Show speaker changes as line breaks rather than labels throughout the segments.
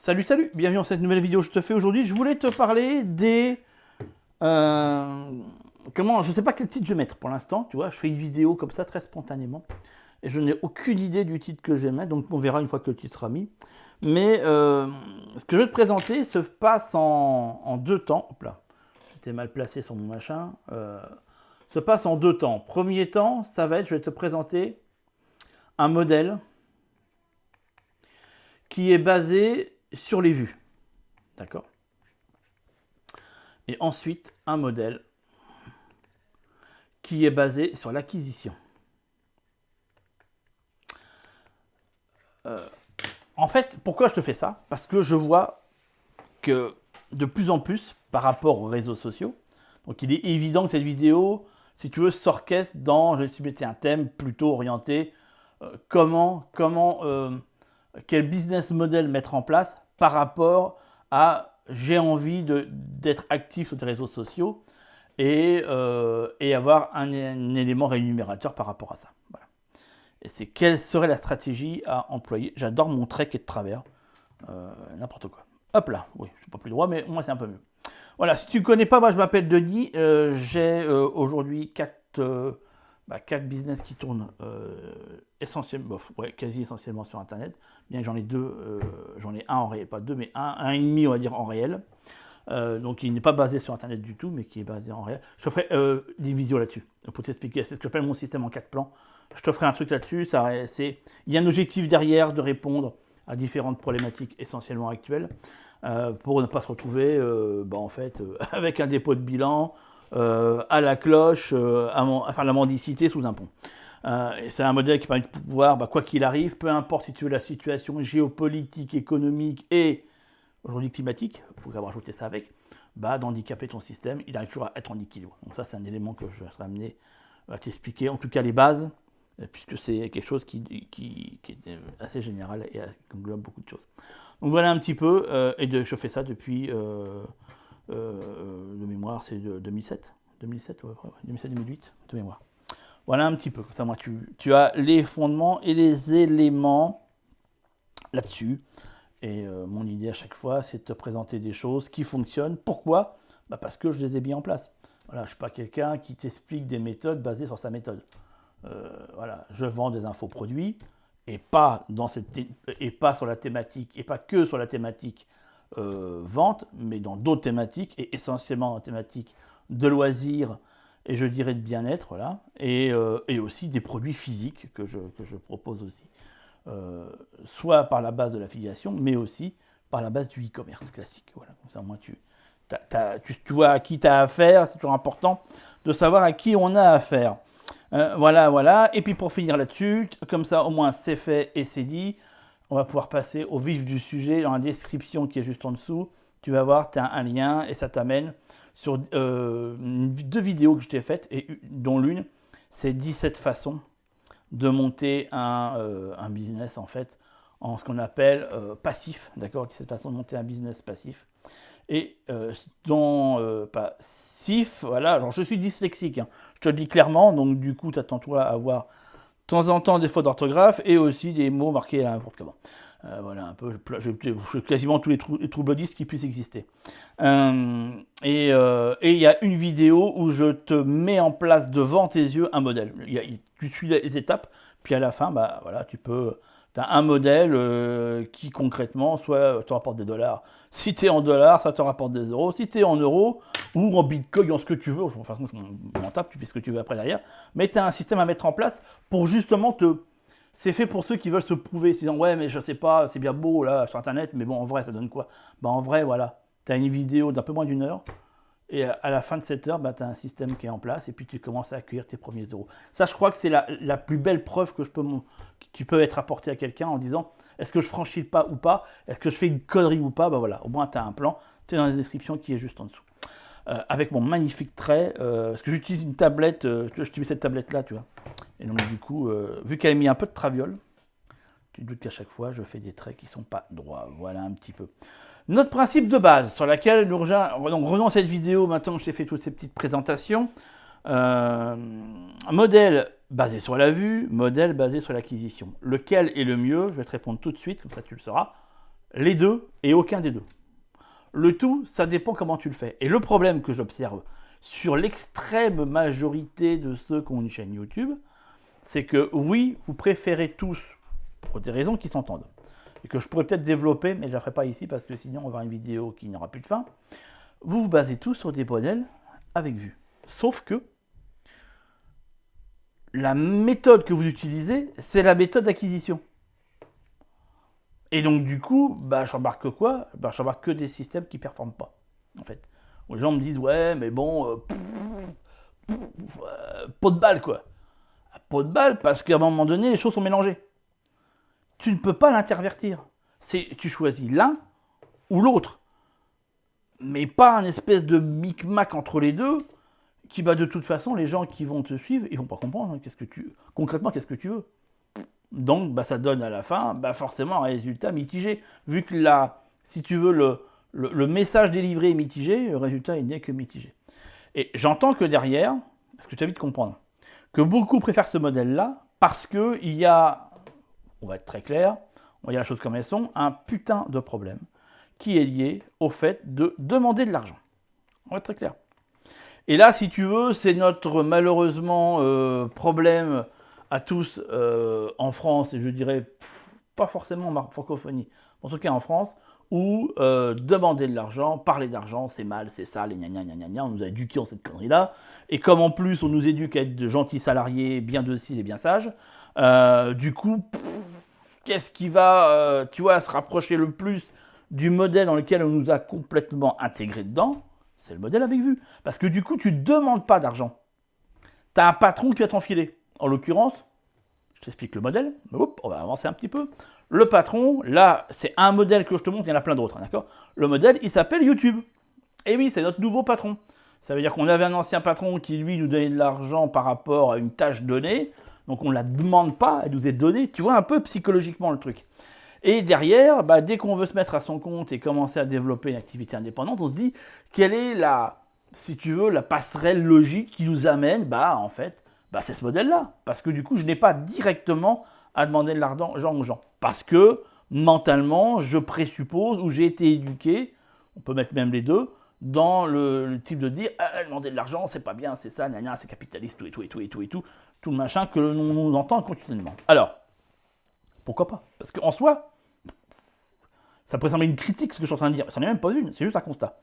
Salut, salut, bienvenue dans cette nouvelle vidéo que je te fais aujourd'hui. Je voulais te parler des... comment, je ne sais pas quel titre je vais mettre pour l'instant, tu vois, je fais une vidéo comme ça très spontanément. Et je n'ai aucune idée du titre que je vais mettre, donc on verra une fois que le titre sera mis. Mais ce que je vais te présenter se passe en deux temps. Hop là, j'étais mal placé sur mon machin. Se passe en deux temps. Premier temps, ça va être, je vais te présenter un modèle qui est basé sur les vues. D'accord? Et ensuite, un modèle qui est basé sur l'acquisition. En fait, pourquoi je te fais ça? Parce que je vois que de plus en plus, par rapport aux réseaux sociaux, donc il est évident que cette vidéo, si tu veux, s'orchestre dans, je vais submettre un thème plutôt orienté, quel business model mettre en place par rapport à j'ai envie d'être actif sur des réseaux sociaux et avoir un élément rémunérateur par rapport à ça. Voilà. Et c'est quelle serait la stratégie à employer. J'adore mon trek et de travers, n'importe quoi. Hop là, oui, je suis pas plus droit, mais moi c'est un peu mieux. Voilà, si tu ne connais pas, moi je m'appelle Denis, j'ai aujourd'hui 4 business qui tournent essentiellement, quasi essentiellement sur Internet, bien que j'en ai deux, j'en ai un en réel, pas deux, mais un et demi on va dire en réel. Donc il n'est pas basé sur Internet du tout, mais qui est basé en réel. Je te ferai des vidéos là-dessus, pour t'expliquer, c'est ce que j'appelle mon système en 4 plans. Je te ferai un truc là-dessus, il y a un objectif derrière de répondre à différentes problématiques essentiellement actuelles, pour ne pas se retrouver en fait, avec un dépôt de bilan, à la cloche, à faire la mendicité sous un pont. C'est un modèle qui permet de pouvoir, quoi qu'il arrive, peu importe si tu veux la situation géopolitique, économique et aujourd'hui climatique, il faut avoir ajouté ça avec, d'handicaper ton système, il arrive toujours à être en équilibre. Donc ça, c'est un élément que je serai amené à t'expliquer, en tout cas les bases, puisque c'est quelque chose qui est assez général et qui englobe beaucoup de choses. Donc voilà un petit peu, je fais ça depuis, de mémoire, c'est de 2007, 2007-2008, de mémoire. Voilà un petit peu, comme ça moi tu as les fondements et les éléments là-dessus. Et mon idée à chaque fois, c'est de te présenter des choses qui fonctionnent. Pourquoi? Parce que je les ai mis en place. Voilà, je ne suis pas quelqu'un qui t'explique des méthodes basées sur sa méthode. Voilà, je vends des infoproduits et pas sur la thématique, et pas que sur la thématique vente, mais dans d'autres thématiques, et essentiellement dans la thématique de loisirs et je dirais de bien-être, voilà, et aussi des produits physiques que je propose aussi. Soit par la base de l'affiliation, mais aussi par la base du e-commerce classique. Voilà, comme ça, au moins, tu vois à qui tu as affaire. C'est toujours important de savoir à qui on a affaire. Voilà. Et puis pour finir là-dessus, comme ça, au moins, c'est fait et c'est dit. On va pouvoir passer au vif du sujet. Dans la description qui est juste en dessous, tu vas voir, tu as un lien et ça t'amène sur 2 vidéos que je t'ai faites, et dont l'une, c'est 17 façons de monter un business en fait en ce qu'on appelle passif, d'accord, cette façon de monter un business passif. Et passif, voilà, genre je suis dyslexique, hein, je te le dis clairement, donc du coup t'attends-toi à avoir de temps en temps des fautes d'orthographe et aussi des mots marqués à n'importe comment. Voilà un peu, quasiment tous les troubles 10 qui puissent exister. Et il y a une vidéo où je te mets en place devant tes yeux un modèle. Tu suis les étapes, puis à la fin, voilà, tu as un modèle qui concrètement, soit te rapporte des dollars. Si tu es en dollars, ça te rapporte des euros. Si tu es en euros ou en bitcoin, en ce que tu veux, enfin, je m'en tape, tu fais ce que tu veux après derrière. Mais tu as un système à mettre en place pour justement c'est fait pour ceux qui veulent se prouver, se disant ouais mais je sais pas, c'est bien beau là sur internet, mais bon en vrai ça donne quoi? En vrai voilà, tu as une vidéo d'un peu moins d'1 heure, et à la fin de cette heure, tu as un système qui est en place, et puis tu commences à accueillir tes premiers euros. Ça je crois que c'est la plus belle preuve qui peut être apportée à quelqu'un en disant est-ce que je franchis le pas ou pas? Est-ce que je fais une connerie ou pas? Voilà, au moins tu as un plan, c'est dans la description qui est juste en dessous. Avec mon magnifique trait, parce que j'utilise une tablette, j'utilise cette tablette là, tu vois. Et donc du coup, vu qu'elle a mis un peu de traviole, tu te doutes qu'à chaque fois, je fais des traits qui ne sont pas droits. Voilà un petit peu. Notre principe de base, sur laquelle nous revenons à cette vidéo, maintenant que je t'ai fait toutes ces petites présentations. Modèle basé sur la vue, modèle basé sur l'acquisition. Lequel est le mieux? Je vais te répondre tout de suite, comme ça tu le sauras. les deux et aucun des deux. Le tout, ça dépend comment tu le fais. Et le problème que j'observe sur l'extrême majorité de ceux qui ont une chaîne YouTube, c'est que oui, vous préférez tous, pour des raisons qui s'entendent, et que je pourrais peut-être développer, mais je ne la ferai pas ici parce que sinon on va avoir une vidéo qui n'aura plus de fin, vous vous basez tous sur des modèles avec vue. Sauf que la méthode que vous utilisez, c'est la méthode d'acquisition. Et donc du coup, je remarque quoi? Je remarque que des systèmes qui ne performent pas, en fait. Où les gens me disent, ouais, mais bon, pot de balle, quoi. Pot de balle, parce qu'à un moment donné, les choses sont mélangées. Tu ne peux pas l'intervertir. Tu choisis l'un ou l'autre. Mais pas un espèce de micmac entre les deux, qui de toute façon, les gens qui vont te suivre, ils vont pas comprendre concrètement qu'est-ce que tu veux. Donc ça donne à la fin forcément un résultat mitigé. Vu que si tu veux, le message délivré est mitigé, le résultat il n'est que mitigé. Et j'entends que derrière, parce que tu as vite comprendre, que beaucoup préfèrent ce modèle-là parce qu'il y a, on va être très clair, on va dire les choses comme elles sont, un putain de problème qui est lié au fait de demander de l'argent. On va être très clair. Et là, si tu veux, c'est notre malheureusement problème à tous en France, et je dirais pas forcément en francophonie, en tout cas en France, où demander de l'argent, parler d'argent, c'est mal, c'est sale, et gna gna gna gna, on nous a éduqués en cette connerie-là, et comme en plus on nous éduque à être de gentils salariés, bien dociles et bien sages, du coup, qu'est-ce qui va, se rapprocher le plus du modèle dans lequel on nous a complètement intégrés dedans? C'est le modèle avec vue. Parce que du coup, tu ne demandes pas d'argent. Tu as un patron qui va t'enfiler. En l'occurrence, je t'explique le modèle. On va avancer un petit peu. Le patron, là, c'est un modèle que je te montre, il y en a plein d'autres, d'accord? Le modèle, il s'appelle YouTube. Et oui, c'est notre nouveau patron. Ça veut dire qu'on avait un ancien patron qui, lui, nous donnait de l'argent par rapport à une tâche donnée. Donc on ne la demande pas, elle nous est donnée. Tu vois un peu psychologiquement le truc. Et derrière, dès qu'on veut se mettre à son compte et commencer à développer une activité indépendante, on se dit quelle est la passerelle logique qui nous amène, en fait, c'est ce modèle-là. Parce que du coup, je n'ai pas directement à demander de l'argent aux gens. Parce que mentalement, je présuppose, ou j'ai été éduqué, on peut mettre même les deux, dans le type de dire demander de l'argent, c'est pas bien, c'est ça, c'est capitaliste, tout le machin que l'on entend continuellement. Alors, pourquoi pas? Parce qu'en soi, ça pourrait sembler une critique ce que je suis en train de dire, mais ça n'en est même pas une, c'est juste un constat.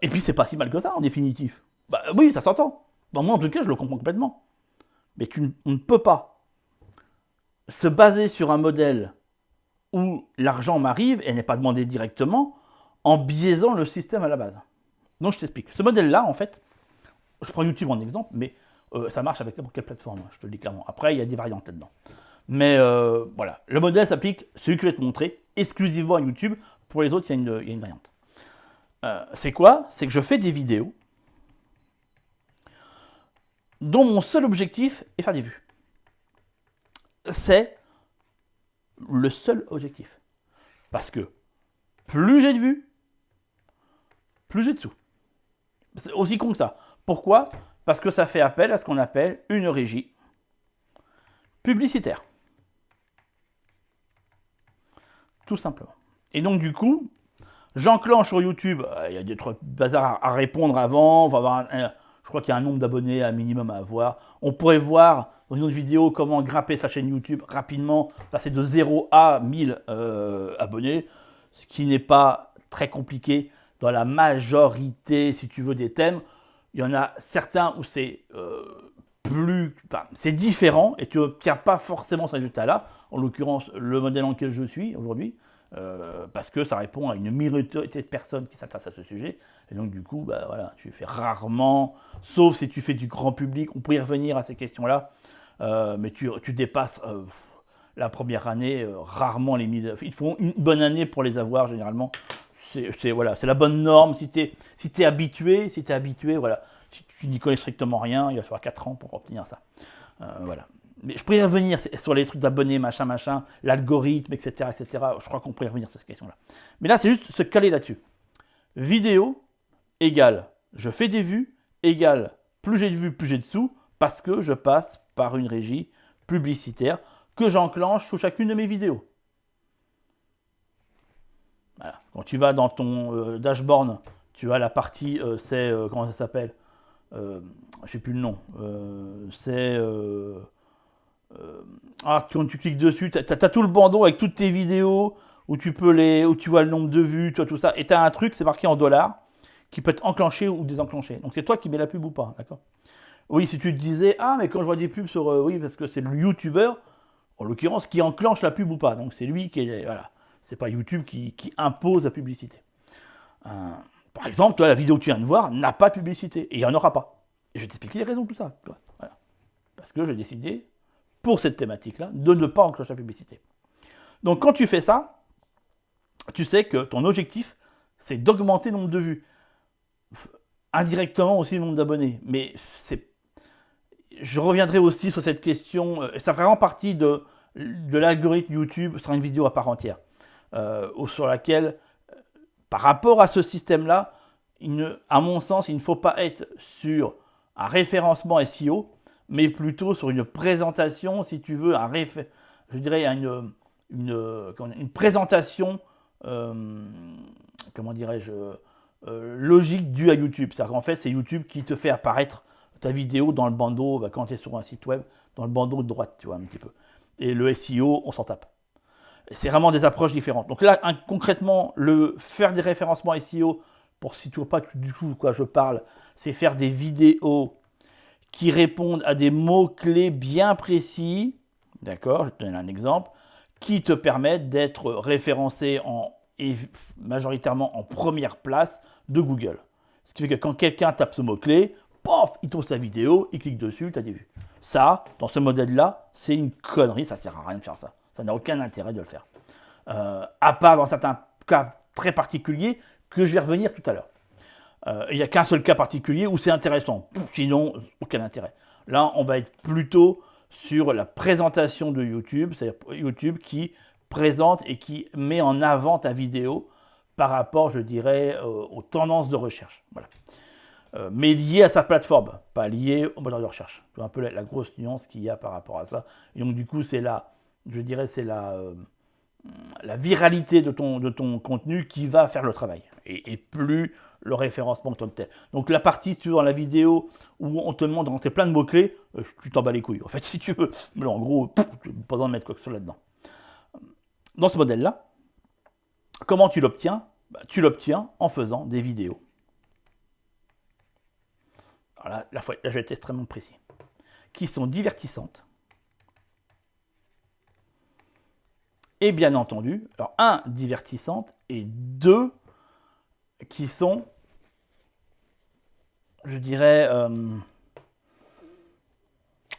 Et puis c'est pas si mal que ça en définitif. Oui, ça s'entend. Moi en tout cas, je le comprends complètement. Mais on ne peut pas se baser sur un modèle où l'argent m'arrive et n'est pas demandé directement en biaisant le système à la base. Donc je t'explique. Ce modèle-là, en fait, je prends YouTube en exemple, mais ça marche avec n'importe quelle plateforme, je te le dis clairement. Après, il y a des variantes là-dedans. Mais voilà, le modèle s'applique, celui que je vais te montrer, exclusivement à YouTube. Pour les autres, il y a une variante. C'est quoi? C'est que je fais des vidéos dont mon seul objectif est faire des vues. C'est le seul objectif. Parce que plus j'ai de vues, plus j'ai de sous. C'est aussi con que ça. Pourquoi? Parce que ça fait appel à ce qu'on appelle une régie publicitaire. Tout simplement. Et donc du coup, j'enclenche sur YouTube, il y a des trucs bazar à répondre avant, on va avoir je crois qu'il y a un nombre d'abonnés à minimum à avoir. On pourrait voir dans une autre vidéo comment grimper sa chaîne YouTube rapidement, passer de 0 à 1000 abonnés, ce qui n'est pas très compliqué dans la majorité, si tu veux, des thèmes. Il y en a certains où c'est c'est différent et tu n'obtiens pas forcément ce résultat-là. En l'occurrence, le modèle dans lequel je suis aujourd'hui, parce que ça répond à une minorité de personnes qui s'intéressent à ce sujet. Et donc du coup, voilà, tu fais rarement, sauf si tu fais du grand public, on pourrait y revenir à ces questions-là, mais tu dépasses la première année, rarement les 1000. Il faut une bonne année pour les avoir, généralement. Voilà, c'est la bonne norme. Si tu es habitué, voilà. Si tu n'y connais strictement rien, il va falloir 4 ans pour obtenir ça. Voilà. Mais je pourrais y revenir sur les trucs d'abonnés, machin, l'algorithme, etc., etc. Je crois qu'on pourrait y revenir sur ces questions-là. Mais là, c'est juste se caler là-dessus. Vidéo égale, je fais des vues, égale, plus j'ai de vues, plus j'ai de sous, parce que je passe par une régie publicitaire que j'enclenche sous chacune de mes vidéos. Voilà. Quand tu vas dans ton dashboard, tu as la partie, comment ça s'appelle, je ne sais plus le nom, quand tu cliques dessus, tu as tout le bandeau avec toutes tes vidéos, où tu vois le nombre de vues, tout ça, et tu as un truc, c'est marqué en dollars, qui peut être enclenché ou désenclenché. Donc c'est toi qui mets la pub ou pas, d'accord? Oui, si tu te disais, ah, mais quand je vois des pubs sur, oui, parce que c'est le YouTuber, en l'occurrence, qui enclenche la pub ou pas. Donc c'est lui qui est, voilà, c'est pas YouTube qui impose la publicité. Par exemple, toi, la vidéo que tu viens de voir n'a pas de publicité, et il n'y en aura pas. Et je vais t'expliquer les raisons de tout ça. Voilà. Parce que j'ai décidé, pour cette thématique-là, de ne pas enclencher la publicité. Donc quand tu fais ça, tu sais que ton objectif, c'est d'augmenter le nombre de vues. Indirectement aussi le nombre d'abonnés. Mais je reviendrai aussi sur cette question, ça fait vraiment partie de l'algorithme YouTube, ce sera une vidéo à part entière, sur laquelle, par rapport à ce système-là, à mon sens, il ne faut pas être sur un référencement SEO, mais plutôt sur une présentation, si tu veux, je dirais une présentation, comment dirais-je, logique due à YouTube. C'est-à-dire qu'en fait, c'est YouTube qui te fait apparaître ta vidéo dans le bandeau, quand tu es sur un site web, dans le bandeau de droite, tu vois, un petit peu. Et le SEO, on s'en tape. C'est vraiment des approches différentes. Donc là, concrètement, faire des référencements SEO, pour si tu ne vois pas du tout de quoi je parle, c'est faire des vidéos qui répondent à des mots-clés bien précis, d'accord, je te donne un exemple, qui te permettent d'être référencé et majoritairement en première place de Google. Ce qui fait que quand quelqu'un tape ce mot-clé, pof, il trouve sa vidéo, il clique dessus, tu as des vues. Ça, dans ce modèle-là, c'est une connerie, ça ne sert à rien de faire ça. Ça n'a aucun intérêt de le faire. À part dans certains cas très particuliers que je vais revenir tout à l'heure. Il n'y a qu'un seul cas particulier où c'est intéressant. Sinon, aucun intérêt. Là, on va être plutôt sur la présentation de YouTube, c'est-à-dire YouTube qui présente et qui met en avant ta vidéo par rapport, je dirais, aux tendances de recherche. Voilà. Mais lié à sa plateforme, pas lié au moteur de recherche. C'est un peu la grosse nuance qu'il y a par rapport à ça. Et donc, du coup, c'est je dirais, c'est la viralité de ton contenu qui va faire le travail. Et plus le référencement en tant que tel. Donc la partie dans la vidéo où on te demande de rentrer plein de mots-clés, tu t'en bats les couilles, en fait, si tu veux. Mais en gros, tu n'as pas besoin de mettre quoi que ce soit là-dedans. Dans ce modèle-là, comment tu l'obtiens? Tu l'obtiens en faisant des vidéos. Alors là, je vais être extrêmement précis. Qui sont divertissantes. Et bien entendu, alors un, divertissantes, et deux, qui sont, je dirais,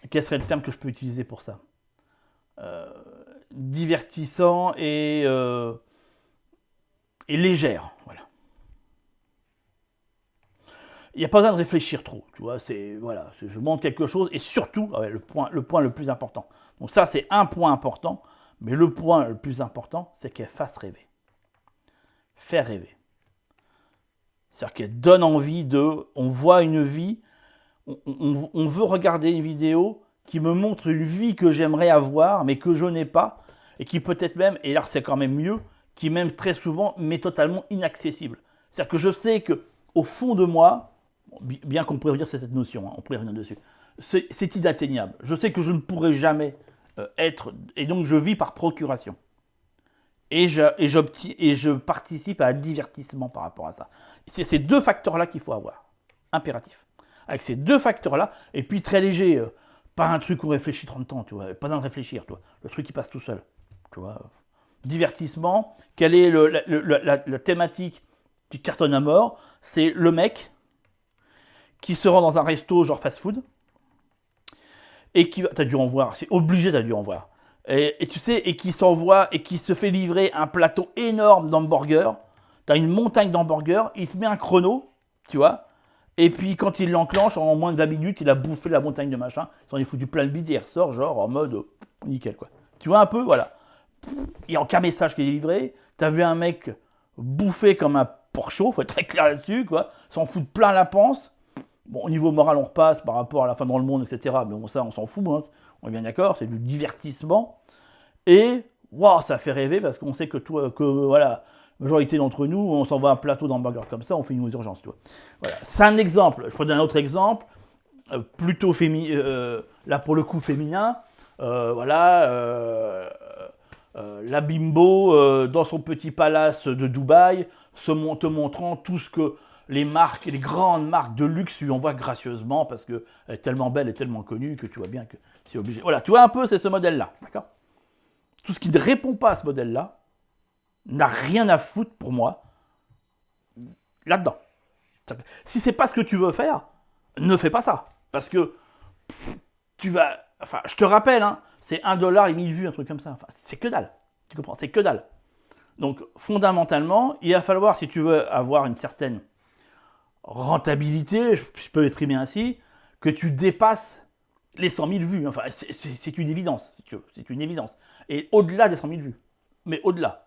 quel serait le terme que je peux utiliser pour ça? Divertissant et légère, voilà. Il n'y a pas besoin de réfléchir trop, tu vois, je montre quelque chose, et surtout, le point le plus important. Donc ça, c'est un point important, mais le point le plus important, c'est qu'elle fasse rêver. Faire rêver. C'est-à-dire qu'elle donne envie on voit une vie, on veut regarder une vidéo qui me montre une vie que j'aimerais avoir, mais que je n'ai pas, et qui peut-être même, et là c'est quand même mieux, qui même très souvent m'est totalement inaccessible. C'est-à-dire que je sais qu'au fond de moi, bien qu'on pourrait revenir sur cette notion, on pourrait revenir dessus, c'est inatteignable. Je sais que je ne pourrai jamais être, et donc je vis par procuration. Et je participe à un divertissement par rapport à ça. C'est ces deux facteurs-là qu'il faut avoir. Impératif. Avec ces deux facteurs-là, et puis très léger, pas un truc où on réfléchit 30 ans, tu vois, pas besoin de réfléchir, toi. Le truc qui passe tout seul. Tu vois. Divertissement, quelle est la thématique qui cartonne à mort? C'est le mec qui se rend dans un resto genre fast-food, et t'as dû en voir, c'est obligé, t'as dû en voir. Et tu sais, et qui s'envoie et qui se fait livrer un plateau énorme d'hamburgers. T'as une montagne d'hamburgers, il se met un chrono, tu vois. Et puis quand il l'enclenche, en moins de 20 minutes, il a bouffé la montagne de machin. Il s'en est foutu plein le bide et il ressort, genre en mode nickel, quoi. Tu vois un peu, voilà. Il n'y a aucun message qui est livré. T'as vu un mec bouffer comme un porc-chaud, faut être très clair là-dessus, quoi. S'en fout plein la panse. Bon, au niveau moral, on repasse par rapport à la fin dans le monde, etc. Mais bon, ça, on s'en fout, hein. On est bien d'accord, c'est du divertissement. Et, waouh, ça fait rêver parce qu'on sait que voilà, majorité d'entre nous, on s'envoie un plateau d'hamburger comme ça, on fait une urgence, tu vois. Voilà. C'est un exemple. Je prends un autre exemple, plutôt là pour le coup féminin. La bimbo dans son petit palace de Dubaï, te montrant tout ce que les grandes marques de luxe lui envoient gracieusement parce qu'elle est tellement belle et tellement connue que tu vois bien que c'est obligé. Voilà, tu vois un peu, c'est ce modèle-là, d'accord? Tout ce qui ne répond pas à ce modèle-là n'a rien à foutre pour moi là-dedans. Si c'est pas ce que tu veux faire, ne fais pas ça. Parce que tu vas. Enfin, je te rappelle, hein, c'est $1 et 1000 vues, un truc comme ça. Enfin, c'est que dalle. Tu comprends? C'est que dalle. Donc, fondamentalement, il va falloir, si tu veux avoir une certaine rentabilité, je peux l'exprimer ainsi, que tu dépasses les 100 000 vues. Enfin, c'est une évidence, si tu veux. C'est une évidence. Et au-delà des 100 000 vues. Mais au-delà.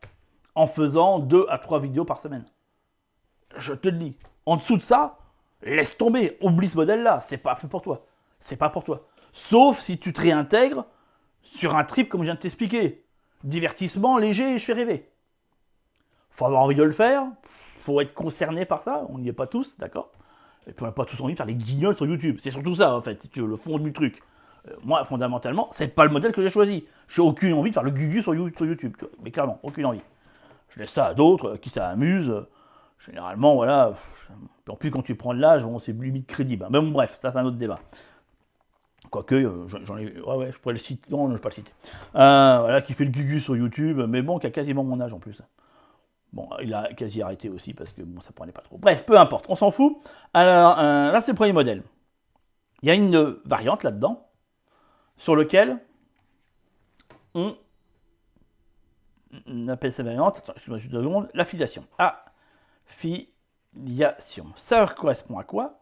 En faisant 2 à 3 vidéos par semaine. Je te le dis. En dessous de ça, laisse tomber. Oublie ce modèle-là. C'est pas fait pour toi. C'est pas pour toi. Sauf si tu te réintègres sur un trip comme je viens de t'expliquer. Divertissement léger et je fais rêver. Faut avoir envie de le faire. Faut être concerné par ça. On n'y est pas tous, d'accord? Et puis on n'a pas tous envie de faire les guignols sur YouTube. C'est surtout ça, en fait, si tu veux, le fond du truc. Moi, fondamentalement, c'est pas le modèle que j'ai choisi. J'ai aucune envie de faire le gugu sur YouTube. Mais clairement, aucune envie. Je laisse ça à d'autres qui ça amuse. Généralement, voilà. En plus, quand tu prends de l'âge, bon, c'est limite crédible. Mais bon, bref, ça, c'est un autre débat. Quoique, j'en ai. Ouais, je pourrais le citer. Non, je ne vais pas le citer. Voilà, qui fait le gugu sur YouTube, mais bon, qui a quasiment mon âge en plus. Bon, il a quasi arrêté aussi parce que bon, ça prenait pas trop. Bref, peu importe, on s'en fout. Alors, là, c'est le premier modèle. Il y a une variante là-dedans sur lequel on appelle cette variante, attends, excuse-moi juste 2 secondes, l'affiliation. Affiliation. Ça correspond à quoi?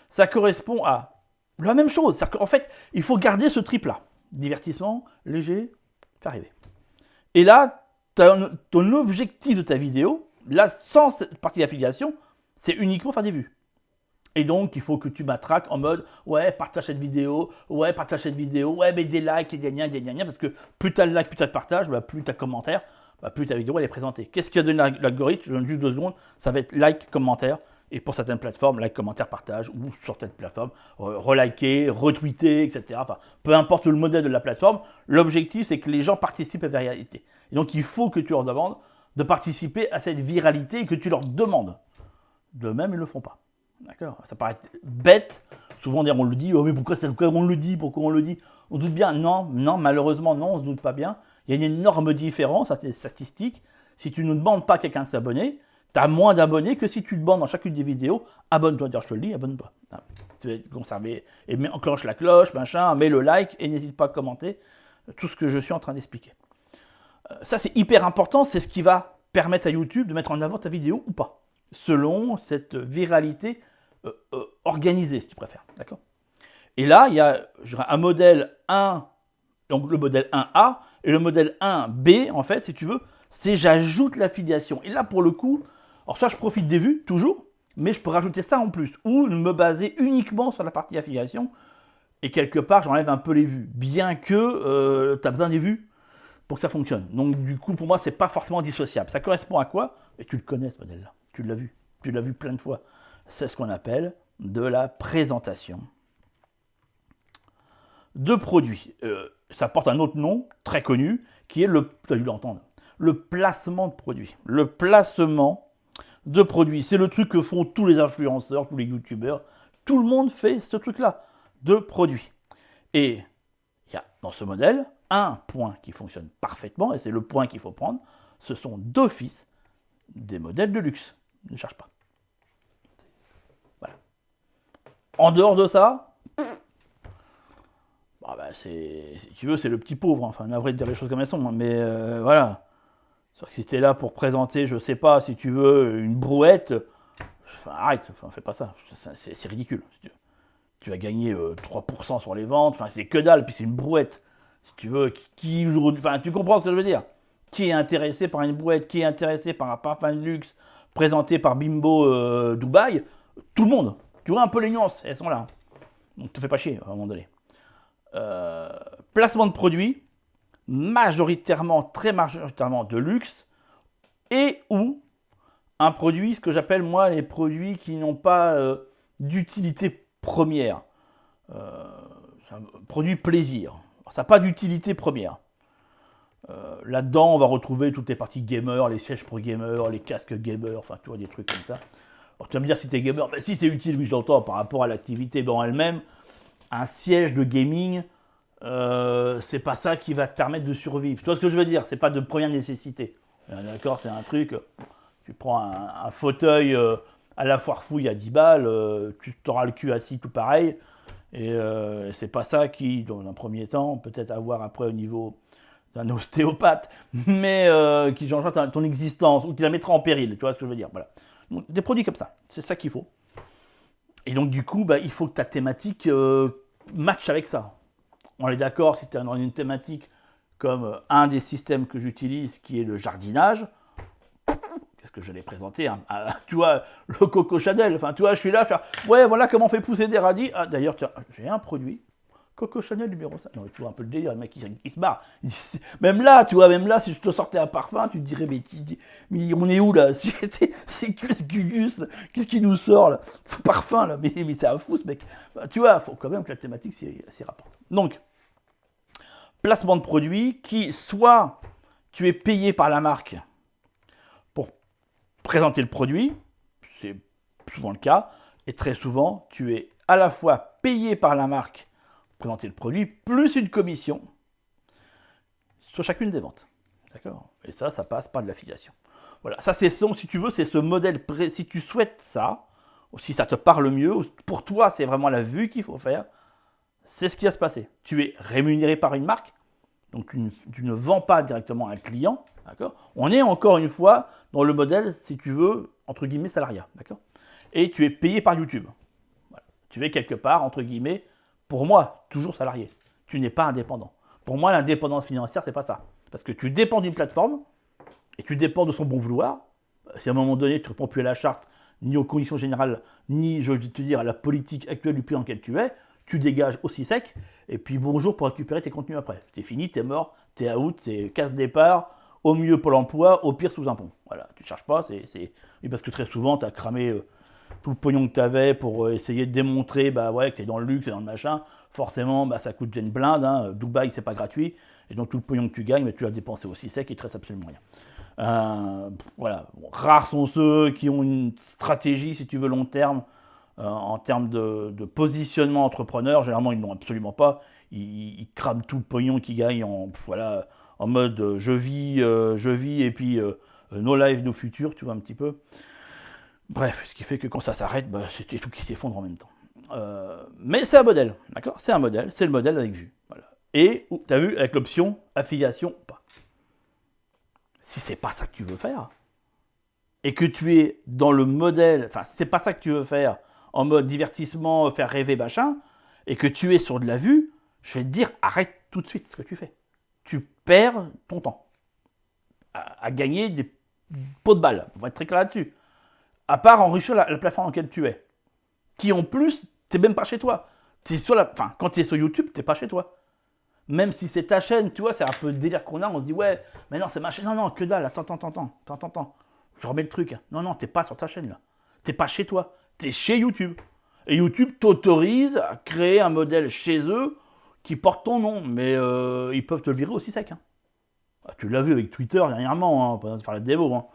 Ça correspond à la même chose. C'est-à-dire qu'en fait, il faut garder ce trip-là. Divertissement, léger, faire rêver. Et là, ton objectif de ta vidéo, là, sans cette partie d'affiliation, c'est uniquement faire des vues. Et donc, il faut que tu matraques en mode « Ouais, partage cette vidéo, ouais, partage cette vidéo, ouais, mais des likes, et des gna, parce que plus tu as de likes, plus tu as de partage, bah, plus tu as de commentaires, bah, plus ta vidéo elle est présentée. Qu'est-ce qu'il y a donné l'algorithme? Je donne juste 2 secondes. Ça va être like, commentaire. Et pour certaines plateformes, like, commentaire, partage. Ou sur cette plateforme, reliker, retweeter, etc. Enfin, peu importe le modèle de la plateforme, l'objectif, c'est que les gens participent à la viralité. Et donc, il faut que tu leur demandes de participer à cette viralité et que tu leur demandes. De même, ils ne le font pas. D'accord? Ça paraît bête. Souvent, on le dit. Oh, mais pourquoi on le dit? Pourquoi on le dit? On se doute bien? Non, malheureusement, non, on ne se doute pas bien. Il y a une énorme différence, ça c'est statistique. Si tu ne demandes pas à quelqu'un de s'abonner, tu as moins d'abonnés que si tu te demandes dans chacune des vidéos, abonne-toi. D'ailleurs, je te le dis, abonne-toi. Tu vas conserver et enclenche la cloche, machin, mets le like et n'hésite pas à commenter tout ce que je suis en train d'expliquer. Ça, c'est hyper important. C'est ce qui va permettre à YouTube de mettre en avant ta vidéo ou pas, selon cette viralité organisée, si tu préfères. D'accord? Et là, il y a un modèle 1, donc le modèle 1A, et le modèle 1B, en fait, si tu veux, c'est j'ajoute l'affiliation. Et là, pour le coup, alors ça, je profite des vues, toujours, mais je peux rajouter ça en plus, ou me baser uniquement sur la partie affiliation, et quelque part, j'enlève un peu les vues, bien que tu as besoin des vues pour que ça fonctionne. Donc, du coup, pour moi, c'est pas forcément dissociable. Ça correspond à quoi? Et tu le connais, ce modèle-là. Tu l'as vu plein de fois. C'est ce qu'on appelle de la présentation de produits. Ça porte un autre nom très connu qui est tu as dû l'entendre, le placement de produits. Le placement de produits, c'est le truc que font tous les influenceurs, tous les youtubeurs. Tout le monde fait ce truc-là de produits. Et il y a dans ce modèle un point qui fonctionne parfaitement, et c'est le point qu'il faut prendre, ce sont d'office des modèles de luxe. Ne cherche pas. Voilà. En dehors de ça, si tu veux, c'est le petit pauvre. Enfin, navré de dire les choses comme elles sont, mais voilà. C'est que si tu es là pour présenter, je sais pas, si tu veux, une brouette, arrête, fais pas ça. C'est ridicule. Tu vas gagner 3% sur les ventes, c'est que dalle, puis c'est une brouette. Si tu veux, tu comprends ce que je veux dire. Qui est intéressé par une brouette, qui est intéressé par un parfum de luxe présenté par Bimbo Dubaï? Tout le monde. Tu vois un peu les nuances, elles sont là. Donc, te fais pas chier à un moment donné. Placement de produits, très majoritairement de luxe, et ou un produit, ce que j'appelle moi les produits qui n'ont pas d'utilité première. Un produit plaisir. Alors, ça n'a pas d'utilité première. Là-dedans, on va retrouver toutes les parties gamer, les sièges pour gamer, les casques gamer, enfin, tu vois, des trucs comme ça. Alors, tu vas me dire si tu es gamer, ben, si c'est utile, oui, j'entends, par rapport à l'activité en elle-même. Un siège de gaming, c'est pas ça qui va te permettre de survivre. Tu vois ce que je veux dire? C'est pas de première nécessité. D'accord, c'est un truc. Tu prends un fauteuil à la foire fouille à 10 balles, tu t'auras le cul assis tout pareil. Et c'est pas ça qui, dans un premier temps, peut-être avoir après au niveau d'un ostéopathe, mais qui changera ton existence ou qui la mettra en péril. Tu vois ce que je veux dire? Voilà. Donc, des produits comme ça, c'est ça qu'il faut. Et donc, du coup, il faut que ta thématique matche avec ça. On est d'accord, si tu es dans une thématique comme un des systèmes que j'utilise, qui est le jardinage, qu'est-ce que je l'ai présenté, hein, tu vois, le Coco Chanel, enfin, tu vois, je suis là à faire, ouais, voilà comment on fait pousser des radis. Ah, d'ailleurs, j'ai un produit, Coco Chanel numéro 5. Non, tu vois un peu le délire, le mec il se barre. Même là, tu vois, même là, si je te sortais un parfum, tu te dirais, mais on est où là? C'est que ce Gugus, qu'est-ce qui nous sort là? Ce parfum là, mais c'est un fou ce mec. Tu vois, il faut quand même que la thématique s'y rapporte. Donc, placement de produit qui, soit tu es payé par la marque pour présenter le produit, c'est souvent le cas, et très souvent, tu es à la fois payé par la marque pour présenter le produit, plus une commission sur chacune des ventes. D'accord? Et ça passe par de l'affiliation. Voilà, ça c'est si tu veux, c'est ce modèle, si tu souhaites ça, ou si ça te parle mieux, pour toi c'est vraiment la vue qu'il faut faire, c'est ce qui va se passer. Tu es rémunéré par une marque, donc tu ne vends pas directement à un client, d'accord? On est encore une fois dans le modèle, si tu veux, entre guillemets, salariat, d'accord? Et tu es payé par YouTube. Voilà. Tu es quelque part, entre guillemets, pour moi, toujours salarié. Tu n'es pas indépendant. Pour moi, l'indépendance financière, c'est pas ça. Parce que tu dépends d'une plateforme, et tu dépends de son bon vouloir. Si à un moment donné, tu ne réponds plus à la charte, ni aux conditions générales, ni, je veux te dire, à la politique actuelle du pays dans lequel tu es, tu dégages aussi sec, et puis bonjour pour récupérer tes contenus après. T'es fini, t'es mort, t'es out, t'es casse-départ, au mieux Pôle emploi, au pire sous un pont. Voilà, tu ne cherches pas, oui, parce que très souvent, tu as cramé tout le pognon que tu avais pour essayer de démontrer que tu es dans le luxe et dans le machin. Forcément, ça coûte une blinde, hein. Dubaï, c'est pas gratuit, et donc tout le pognon que tu gagnes, tu l'as dépensé aussi sec, et il te reste absolument rien. Voilà, rares sont ceux qui ont une stratégie, si tu veux, long terme, en termes de positionnement entrepreneur. Généralement, ils ne l'ont absolument pas. Ils crament tout le pognon qu'ils gagnent en mode je vis, et puis no life, no future, tu vois un petit peu. Bref, ce qui fait que quand ça s'arrête, c'était tout qui s'effondre en même temps. Mais c'est un modèle, d'accord? C'est un modèle, c'est le modèle avec vue. Voilà. Et, tu as vu, avec l'option affiliation ou pas. Si c'est pas ça que tu veux faire, et que tu es dans le modèle, enfin, si c'est pas ça que tu veux faire, en mode divertissement, faire rêver, machin, et que tu es sur de la vue, je vais te dire, arrête tout de suite ce que tu fais. Tu perds ton temps à gagner des pots de balles. On va être très clair là-dessus. À part enrichir la plateforme dans laquelle tu es. Qui en plus, t'es même pas chez toi. Quand tu es sur YouTube, t'es pas chez toi. Même si c'est ta chaîne, tu vois, c'est un peu le délire qu'on a, on se dit, ouais, mais non, c'est ma chaîne. Non, que dalle, attends. Je remets le truc. Non, t'es pas sur ta chaîne là. T'es pas chez toi. T'es chez YouTube. Et YouTube t'autorise à créer un modèle chez eux qui porte ton nom. Mais ils peuvent te le virer aussi sec. Hein. Tu l'as vu avec Twitter dernièrement, hein, pas faire la démo. Hein.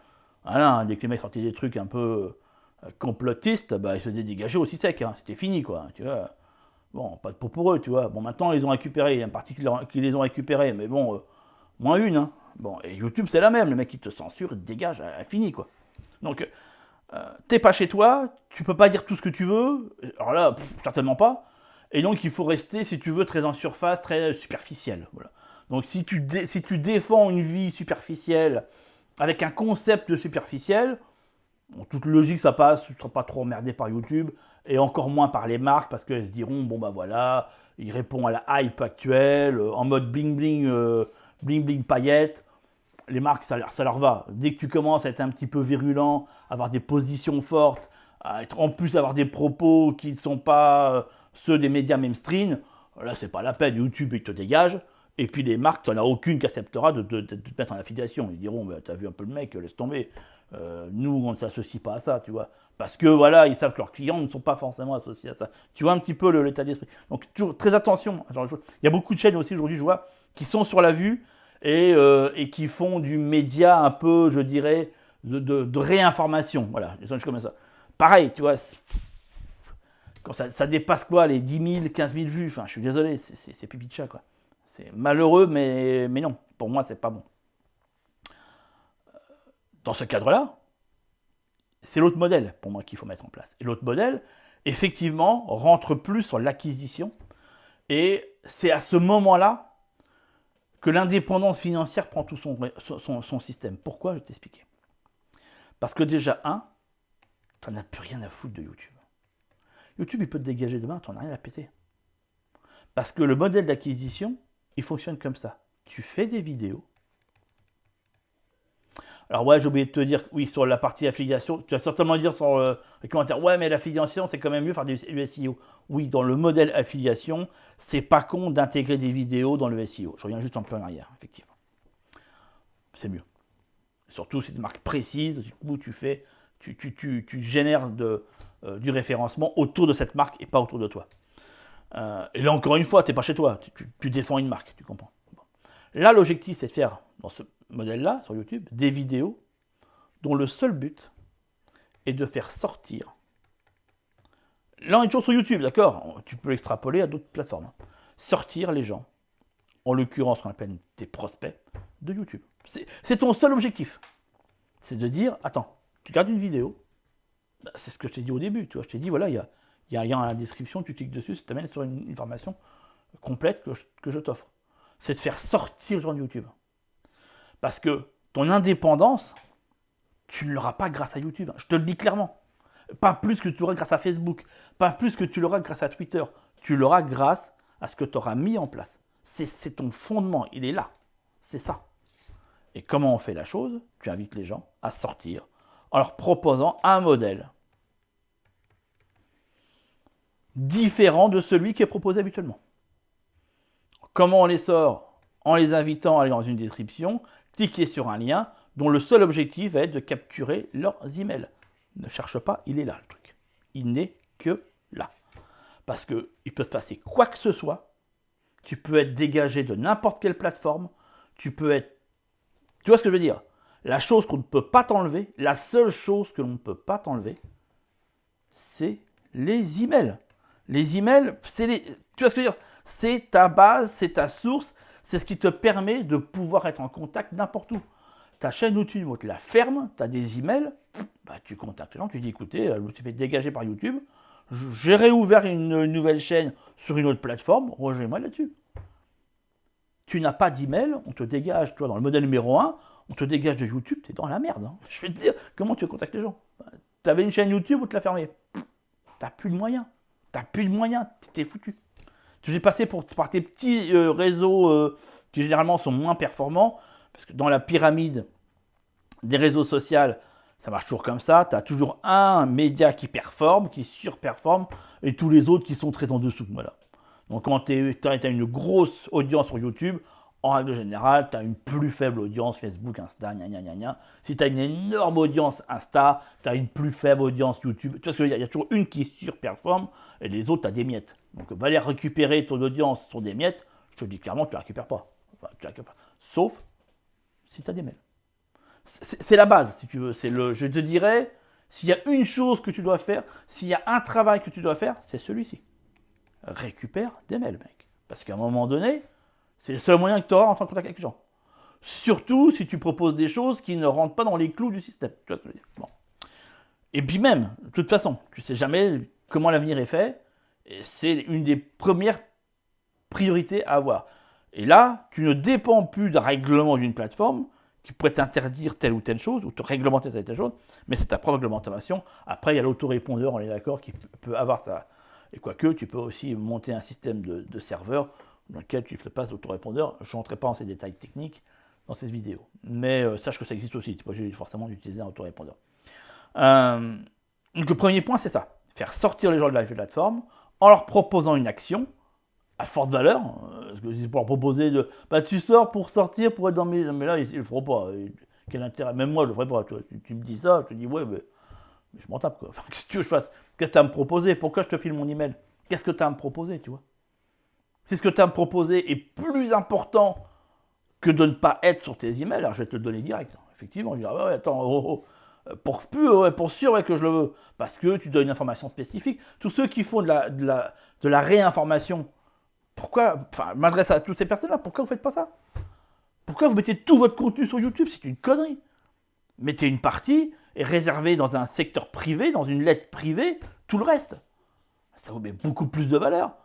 Voilà, dès que les mecs sortaient des trucs un peu complotistes, ils se faisaient dégager aussi sec. Hein. C'était fini, quoi. Tu vois. Bon, pas de peau pour eux, tu vois. Bon, maintenant, ils ont récupéré. Il y a une partie qui les ont récupérés, mais bon, moins une. Hein. Bon, et YouTube, c'est la même. Le mec qui te censure, il te dégage, fini, quoi. Donc, t'es pas chez toi, tu peux pas dire tout ce que tu veux. Alors là, certainement pas. Et donc, il faut rester, si tu veux, très en surface, très superficiel. Voilà. Donc, si tu défends une vie superficielle avec un concept superficiel, en toute logique, ça passe, tu ne seras pas trop emmerdé par YouTube, et encore moins par les marques, parce qu'elles se diront, voilà, il répond à la hype actuelle, en mode bling paillette. Les marques, ça leur va. Dès que tu commences à être un petit peu virulent, avoir des positions fortes, en plus avoir des propos qui ne sont pas ceux des médias mainstream, là, c'est pas la peine. YouTube, il te dégage. Et puis les marques, tu n'en as aucune qui acceptera de te mettre en affiliation. Ils diront, t'as vu un peu le mec, laisse tomber. Nous, on ne s'associe pas à ça, tu vois. Parce que voilà, ils savent que leurs clients ne sont pas forcément associés à ça. Tu vois un petit peu l'état d'esprit. Donc, toujours très attention. Il y a beaucoup de chaînes aussi aujourd'hui, je vois, qui sont sur la vue et qui font du média un peu, je dirais, de réinformation. Voilà, des choses comme ça. Pareil, tu vois, quand ça dépasse quoi, les 10 000, 15 000 vues, enfin, je suis désolé, c'est pipi de chat, quoi. C'est malheureux, mais non, pour moi, c'est pas bon. Dans ce cadre-là, c'est l'autre modèle, pour moi, qu'il faut mettre en place. Et l'autre modèle, effectivement, rentre plus sur l'acquisition, et c'est à ce moment-là que l'indépendance financière prend tout son système. Pourquoi? Je vais t'expliquer. Parce que déjà, tu n'en as plus rien à foutre de YouTube. YouTube, il peut te dégager demain, tu n'en as rien à péter. Parce que le modèle d'acquisition, il fonctionne comme ça. Tu fais des vidéos. Alors ouais, j'ai oublié de te dire, oui, sur la partie affiliation, tu vas certainement dire sur les commentaires, ouais, mais l'affiliation, c'est quand même mieux faire du SEO. Oui, dans le modèle affiliation, c'est pas con d'intégrer des vidéos dans le SEO. Je reviens juste un peu en arrière, effectivement. C'est mieux. Surtout si c'est une marque précise, où tu génères du référencement autour de cette marque et pas autour de toi. Et là, encore une fois, tu n'es pas chez toi, tu défends une marque, tu comprends. Bon. Là, l'objectif, c'est de faire, dans ce modèle-là, sur YouTube, des vidéos dont le seul but est de faire sortir. Là, on est toujours sur YouTube, d'accord? Tu peux l'extrapoler à d'autres plateformes. Hein. Sortir les gens, en l'occurrence, ce qu'on appelle tes prospects, de YouTube. C'est ton seul objectif. C'est de dire, attends, tu regardes une vidéo, c'est ce que je t'ai dit au début, tu vois, je t'ai dit, voilà, il y a un lien à la description, tu cliques dessus, ça t'amène sur une formation complète que je t'offre. C'est de faire sortir les gens de YouTube. Parce que ton indépendance, tu ne l'auras pas grâce à YouTube. Je te le dis clairement. Pas plus que tu l'auras grâce à Facebook. Pas plus que tu l'auras grâce à Twitter. Tu l'auras grâce à ce que tu auras mis en place. C'est ton fondement. Il est là. C'est ça. Et comment on fait la chose? Tu invites les gens à sortir en leur proposant un modèle différent de celui qui est proposé habituellement. Comment on les sort? En les invitant à aller dans une description, cliquer sur un lien dont le seul objectif va être de capturer leurs emails. Ne cherche pas, il est là le truc. Il n'est que là. Parce qu'il peut se passer quoi que ce soit. Tu peux être dégagé de n'importe quelle plateforme. Tu peux être... Tu vois ce que je veux dire? La chose qu'on ne peut pas t'enlever, la seule chose que l'on ne peut pas t'enlever, c'est les emails. Les emails, tu vois ce que je veux dire? C'est ta base, c'est ta source, c'est ce qui te permet de pouvoir être en contact n'importe où. Ta chaîne YouTube, on te la ferme, tu as des emails, bah, tu contactes les gens, tu dis écoutez, je me suis fait dégager par YouTube, j'ai réouvert une nouvelle chaîne sur une autre plateforme, rejoignez-moi là-dessus. Tu n'as pas d'email, on te dégage, toi, dans le modèle numéro 1, on te dégage de YouTube, tu es dans la merde. Hein. Je vais te dire, comment tu contactes les gens? Tu avais une chaîne YouTube, on te l'a fermée. Tu n'as plus de moyens. Tu n'as plus de moyens, tu es foutu. Tu es passé par tes petits réseaux qui généralement sont moins performants, parce que dans la pyramide des réseaux sociaux, ça marche toujours comme ça. Tu as toujours un média qui performe, qui surperforme, et tous les autres qui sont très en dessous. Voilà. Donc quand tu as une grosse audience sur YouTube, en règle générale, tu as une plus faible audience Facebook, Insta, gna gna gna gna. Si tu as une énorme audience Insta, tu as une plus faible audience YouTube. Tu vois ce que je veux dire? Il y a toujours une qui surperforme et les autres, tu as des miettes. Donc va aller récupérer ton audience sur des miettes, je te dis clairement, tu ne la récupères pas. Enfin, tu la récupères pas. Sauf si tu as des mails. C'est la base, si tu veux. Je te dirais, s'il y a une chose que tu dois faire, s'il y a un travail que tu dois faire, c'est celui-ci. Récupère des mails, mec. Parce qu'à un moment donné, c'est le seul moyen que tu auras en en contact avec les gens. Surtout si tu proposes des choses qui ne rentrent pas dans les clous du système. Tu vois ce que je veux dire? Bon. Et puis même, de toute façon, tu ne sais jamais comment l'avenir est fait. Et c'est une des premières priorités à avoir. Et là, tu ne dépends plus d'un règlement d'une plateforme qui pourrait t'interdire telle ou telle chose, ou te réglementer telle ou telle chose, mais c'est ta propre réglementation. Après, il y a l'autorépondeur, on est d'accord, qui peut avoir ça. Et quoique, tu peux aussi monter un système de serveur dans lequel tu te passes d'autorépondeur. Je n'entrerai pas dans ces détails techniques dans cette vidéo. Mais sache que ça existe aussi. Tu n'es pas obligé forcément d'utiliser un autorépondeur. Donc le premier point, c'est ça. Faire sortir les gens de la plateforme en leur proposant une action à forte valeur. Parce que c'est pour leur proposer de... Bah, tu sors pour sortir, pour être dans mes... Mais là, ils ne le feront pas. Quel intérêt? Même moi, je le ferais pas. Tu me dis ça, je te dis, ouais, mais je m'en tape, quoi. Enfin, qu'est-ce que tu veux que je fasse? Qu'est-ce que tu as à me proposer? Pourquoi je te file mon email? Qu'est-ce que tu as à me proposer, tu vois? Si ce que tu as à me proposer est plus important que de ne pas être sur tes emails, alors je vais te le donner direct. Effectivement, je vais dire, ouais, attends, pour sûr ouais, que je le veux, parce que tu donnes une information spécifique. Tous ceux qui font de la réinformation, pourquoi, enfin, je m'adresse à toutes ces personnes-là, pourquoi vous ne faites pas ça? Pourquoi vous mettez tout votre contenu sur YouTube? C'est une connerie. Mettez une partie et réservez dans un secteur privé, dans une lettre privée, tout le reste. Ça vous met beaucoup plus de valeur.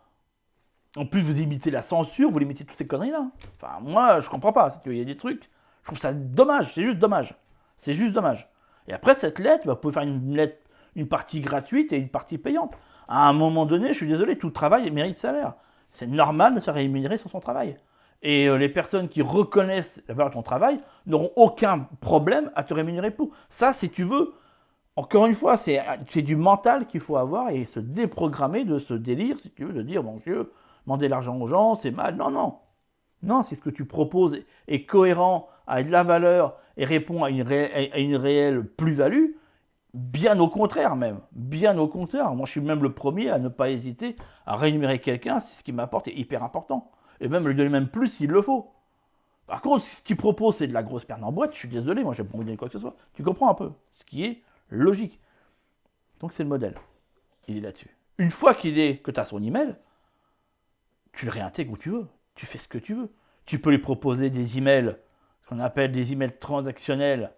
En plus, vous imitez la censure, vous limitez toutes ces conneries-là. Enfin, moi, je comprends pas. Il y a des trucs, je trouve ça dommage. C'est juste dommage. C'est juste dommage. Et après, cette lettre, vous pouvez faire une partie gratuite et une partie payante. À un moment donné, je suis désolé, tout travail mérite salaire. C'est normal de se rémunérer sur son travail. Et les personnes qui reconnaissent la valeur de ton travail n'auront aucun problème à te rémunérer pour. Ça, si tu veux, encore une fois, c'est du mental qu'il faut avoir et se déprogrammer de ce délire, si tu veux, de dire, mon Dieu, demander l'argent aux gens, c'est mal. Non, non. Non, si ce que tu proposes est cohérent, a de la valeur et répond à une réelle plus-value, bien au contraire même. Bien au contraire. Moi, je suis même le premier à ne pas hésiter à rémunérer quelqu'un si ce qui m'apporte est hyper important. Et même lui donner même plus s'il le faut. Par contre, si ce qu'il propose, c'est de la grosse perte en boîte, je suis désolé, moi, je n'ai pas envie de donner quoi que ce soit. Tu comprends un peu ce qui est logique. Donc, c'est le modèle. Il est là-dessus. Une fois que tu as son email, tu le réintègres où tu veux. Tu fais ce que tu veux. Tu peux lui proposer des emails, ce qu'on appelle des emails transactionnels,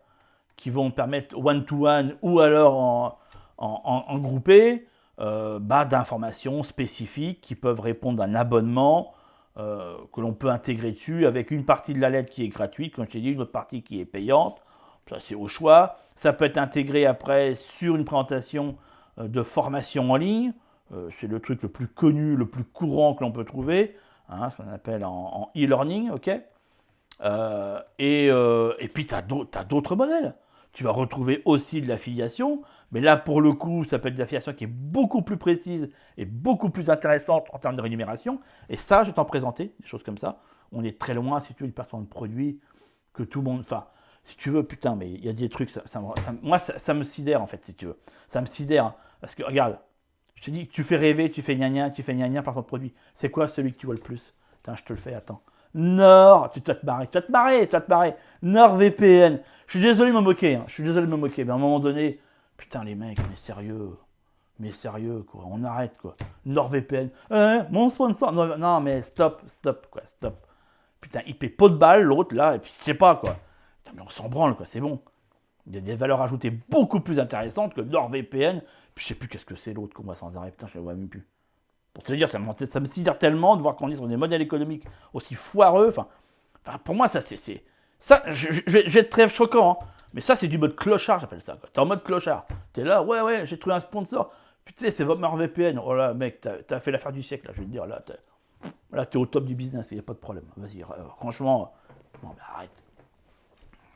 qui vont permettre one-to-one ou alors en groupé, d'informations spécifiques qui peuvent répondre à un abonnement que l'on peut intégrer dessus avec une partie de la lettre qui est gratuite, comme je t'ai dit, une autre partie qui est payante. Ça, c'est au choix. Ça peut être intégré après sur une présentation de formation en ligne. C'est le truc le plus connu, le plus courant que l'on peut trouver, hein, ce qu'on appelle en e-learning, ok. Et puis, tu as d'autres modèles. Tu vas retrouver aussi de l'affiliation, mais là, pour le coup, ça peut être de l'affiliation qui est beaucoup plus précise et beaucoup plus intéressante en termes de rémunération. Et ça, je vais t'en présenter, des choses comme ça. On est très loin, si tu veux, du placement de produits que tout le monde... Enfin, si tu veux, putain, mais il y a des trucs, moi, ça me sidère, en fait, si tu veux. Ça me sidère, parce que, regarde, je te dis, tu fais rêver, tu fais gna par ton produit. C'est quoi celui que tu vois le plus? Putain, je te le fais, attends. Tu vas te marrer. NordVPN. Je suis désolé de me moquer, mais à un moment donné, putain, les mecs, mais sérieux, quoi. On arrête, quoi. NordVPN. Mon sponsor. Non, mais stop. Putain, il paie pas de balle, l'autre, là, et puis je sais pas, quoi. Putain, mais on s'en branle, quoi, c'est bon. Il y a des valeurs ajoutées beaucoup plus intéressantes que NordVPN. Puis je sais plus qu'est-ce que c'est l'autre qu'on voit sans arrêt. Putain, je ne le vois même plus. Pour te dire, ça me sidère tellement de voir qu'on est sur des modèles économiques aussi foireux. Enfin pour moi, ça, ça, je vais être très choquant, hein, mais ça, c'est du mode clochard, j'appelle ça. T'es en mode clochard. T'es là, ouais, j'ai trouvé un sponsor. Putain, c'est NordVPN. Oh là, mec, t'as fait l'affaire du siècle, là, je vais te dire. Là, t'es au top du business, il n'y a pas de problème. Vas-y, franchement, non, mais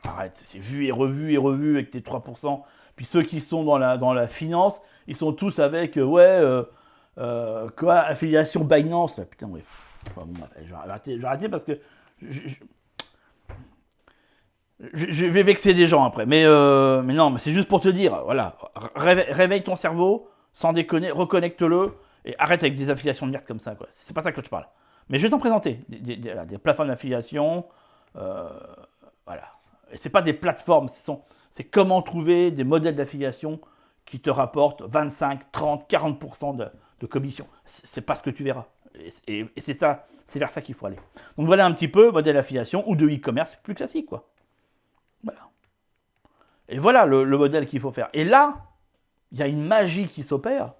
arrête, c'est vu et revu avec tes 3%. Puis ceux qui sont dans la finance, ils sont tous avec, affiliation Binance, là, putain, ouais. Je vais arrêter parce que je vais vexer des gens après. Mais non, mais c'est juste pour te dire, voilà, réveille ton cerveau, sans déconner, reconnecte-le, et arrête avec des affiliations de merde comme ça, quoi. C'est pas ça que je parle. Mais je vais t'en présenter, des plateformes d'affiliation, voilà. Et c'est pas des plateformes, c'est comment trouver des modèles d'affiliation qui te rapportent 25, 30, 40% de commission. C'est pas ce que tu verras. Et c'est ça, c'est vers ça qu'il faut aller. Donc voilà un petit peu modèle d'affiliation ou de e-commerce plus classique, quoi. Voilà. Et voilà le modèle qu'il faut faire. Et là, il y a une magie qui s'opère,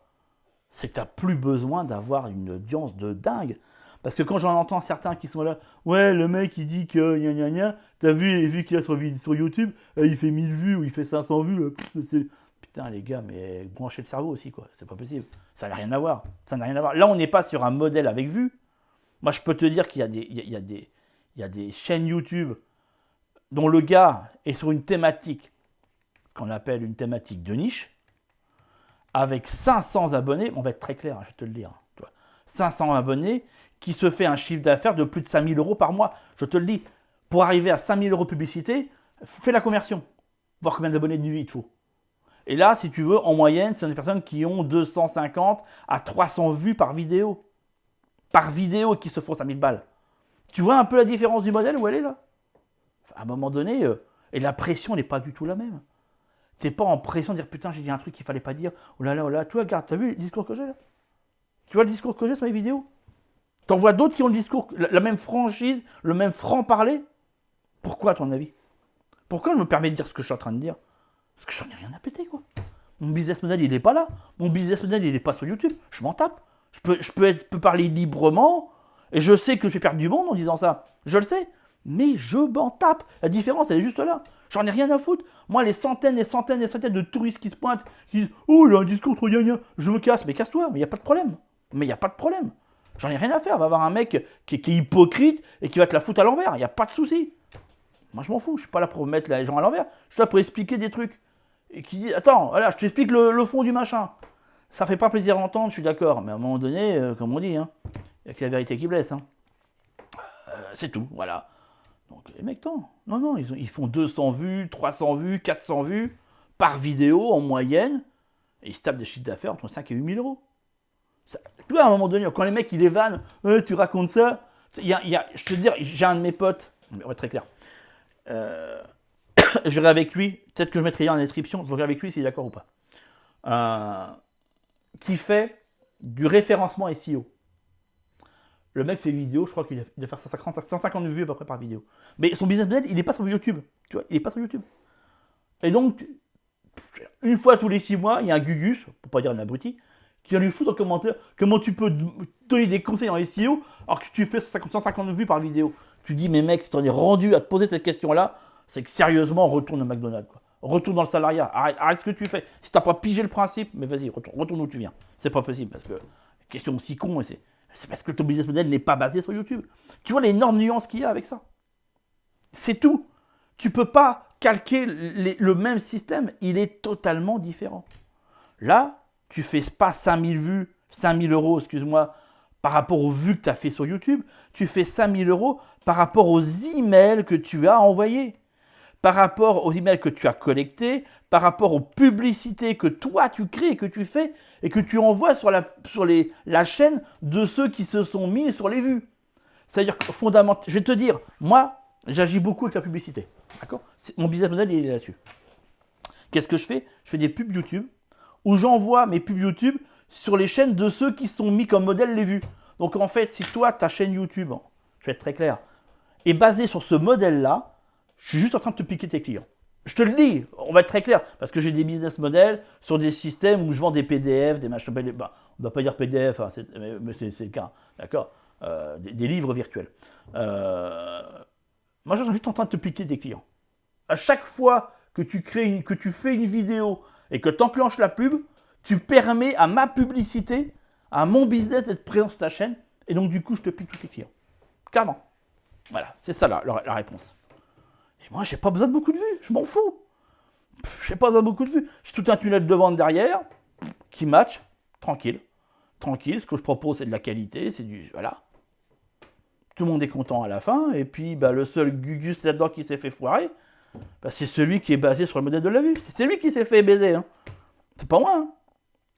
c'est que tu n'as plus besoin d'avoir une audience de dingue. Parce que quand j'en entends certains qui sont là, ouais, le mec il dit que gna gna gna, t'as vu qu'il a sur YouTube, il fait 1000 vues ou il fait 500 vues, putain les gars, mais branchez le cerveau aussi, quoi, c'est pas possible. Ça n'a rien à voir. Là, on n'est pas sur un modèle avec vues. Moi, je peux te dire qu'il y a des chaînes YouTube dont le gars est sur une thématique, ce qu'on appelle une thématique de niche, avec 500 abonnés, on va être très clair, hein, je vais te le dire, 500 abonnés, qui se fait un chiffre d'affaires de plus de 5 000 € par mois. Je te le dis, pour arriver à 5 000 € de publicité, Fais la conversion. Voir combien d'abonnés de nuit il te faut. Et là, si tu veux, en moyenne, ce sont des personnes qui ont 250 à 300 vues par vidéo. Par vidéo qui se font 5000 balles. Tu vois un peu la différence du modèle où elle est là? À un moment donné, et la pression n'est pas du tout la même. T'es pas en pression de dire putain, j'ai dit un truc qu'il fallait pas dire. Oh là, toi, regarde, t'as vu le discours que j'ai là? Tu vois le discours que j'ai sur les vidéos? T'en vois d'autres qui ont le discours, la même franchise, le même franc-parler? Pourquoi, à ton avis? Pourquoi je me permets de dire ce que je suis en train de dire? Parce que j'en ai rien à péter, quoi. Mon business model, il n'est pas là. Mon business model, il n'est pas sur YouTube. Je m'en tape. Je peux parler librement. Et je sais que je vais perdre du monde en disant ça. Je le sais. Mais je m'en tape. La différence, elle est juste là. J'en ai rien à foutre. Moi, les centaines et centaines et centaines de touristes qui se pointent, qui disent oh, il a un discours trop gna. Je me casse. Mais casse-toi. Mais il n'y a pas de problème. J'en ai rien à faire. Va avoir un mec qui est hypocrite et qui va te la foutre à l'envers. Il n'y a pas de souci. Moi, je m'en fous. Je suis pas là pour mettre les gens à l'envers. Je suis là pour expliquer des trucs. Et qui dit, attends, voilà, je t'explique le fond du machin. Ça fait pas plaisir à entendre, je suis d'accord. Mais à un moment donné, comme on dit, il n'y a que la vérité qui blesse. C'est tout, voilà. Donc les mecs, non, ils font 200 vues, 300 vues, 400 vues par vidéo en moyenne. Et ils se tapent des chiffres d'affaires entre 5 et 8 000 euros. Ça, tu vois, à un moment donné, quand les mecs, ils les vannent, tu racontes ça. Je te dis, j'ai un de mes potes, on va être très clair. Je verrai avec lui, peut-être que je mettrai en description, je verrai avec lui s'il est d'accord ou pas. Qui fait du référencement SEO. Le mec fait vidéo, je crois qu'il doit faire 150 vues à peu près par vidéo. Mais son business model, il n'est pas sur YouTube. Tu vois, il n'est pas sur YouTube. Et donc, une fois tous les 6 mois, il y a un Gugus, pour pas dire un abruti, qui va lui foutre en commentaire comment tu peux donner des conseils en SEO alors que tu fais 150 vues par vidéo. Tu dis, mais mec, si tu en es rendu à te poser cette question-là, c'est que sérieusement, retourne au McDonald's, quoi. Retourne dans le salariat, arrête ce que tu fais. Si t'as pas pigé le principe, mais vas-y, retourne où tu viens. C'est pas possible, parce que, question aussi con, c'est parce que ton business model n'est pas basé sur YouTube. Tu vois l'énorme nuance qu'il y a avec ça. C'est tout. Tu peux pas calquer le même système, il est totalement différent. Là, tu fais pas 5000 vues, 5000 euros, excuse-moi, par rapport aux vues que tu as fait sur YouTube, tu fais 5000 euros par rapport aux emails que tu as envoyés, par rapport aux emails que tu as collectés, par rapport aux publicités que toi tu crées, que tu fais et que tu envoies sur la chaîne de ceux qui se sont mis sur les vues. C'est-à-dire que fondamentalement, je vais te dire, moi, j'agis beaucoup avec la publicité. D'accord ? Mon business model, il est là-dessus. Qu'est-ce que je fais ? Je fais des pubs YouTube où j'envoie mes pubs YouTube sur les chaînes de ceux qui sont mis comme modèle les vues. Donc en fait, si toi, ta chaîne YouTube, je vais être très clair, est basée sur ce modèle-là, je suis juste en train de te piquer tes clients. Je te le dis, on va être très clair, parce que j'ai des business models sur des systèmes où je vends des PDF, des machins, on ne doit pas dire PDF, mais c'est le cas, d'accord, des livres virtuels. Moi, je suis juste en train de te piquer tes clients. À chaque fois que tu fais une vidéo et que tu enclenches la pub, tu permets à ma publicité, à mon business d'être présent sur ta chaîne, et donc du coup, je te pique tous tes clients. Clairement. Voilà, c'est ça la réponse. Et moi, j'ai pas besoin de beaucoup de vues, je m'en fous. J'ai pas besoin de beaucoup de vues. J'ai tout un tunnel de vente derrière qui match, tranquille. Tranquille, ce que je propose, c'est de la qualité, c'est du... Voilà. Tout le monde est content à la fin, et puis le seul Gugus là-dedans qui s'est fait foirer, c'est celui qui est basé sur le modèle de la vue. C'est celui qui s'est fait baiser. C'est pas moi.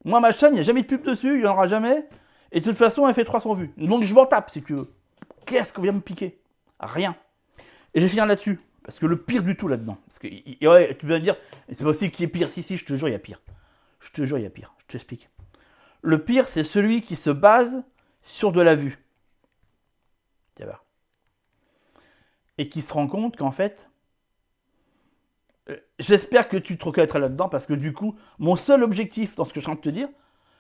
Moi, ma chaîne, il n'y a jamais de pub dessus, il n'y en aura jamais. Et de toute façon, elle fait 300 vues. Donc je m'en tape, si tu veux. Qu'est-ce qu'on vient me piquer ? Rien. Et je vais finir là-dessus. Parce que le pire du tout là-dedans. Parce que ouais, tu vas me dire, c'est pas aussi qui est pire. Si, je te jure, il y a pire. Je te jure, il y a pire. Je t'explique. Le pire, c'est celui qui se base sur de la vue. Tiens, voir. Et qui se rend compte qu'en fait, j'espère que tu te reconnaîtras là-dedans, parce que du coup, mon seul objectif dans ce que je suis en train de te dire,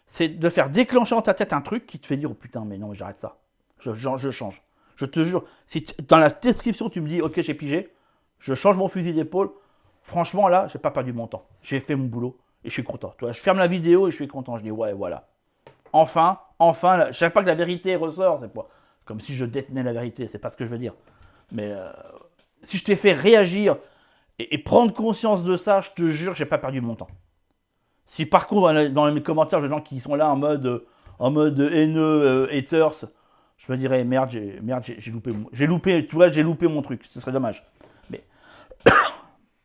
c'est de faire déclencher dans ta tête un truc qui te fait dire, oh putain, mais non, j'arrête ça. Je change. Je te jure, si dans la description, tu me dis, ok, j'ai pigé, je change mon fusil d'épaule, franchement, là, j'ai pas perdu mon temps. J'ai fait mon boulot et je suis content. Tu vois, je ferme la vidéo et je suis content. Je dis, ouais, voilà. Enfin, je sais pas que la vérité ressort, c'est pas comme si je détenais la vérité, c'est pas ce que je veux dire. Mais si je t'ai fait réagir et prendre conscience de ça, je te jure, j'ai pas perdu mon temps. Si par contre, dans les commentaires, les gens qui sont là en mode haineux, haters, je me dirais, merde, j'ai loupé, tu vois, j'ai loupé mon truc, ce serait dommage.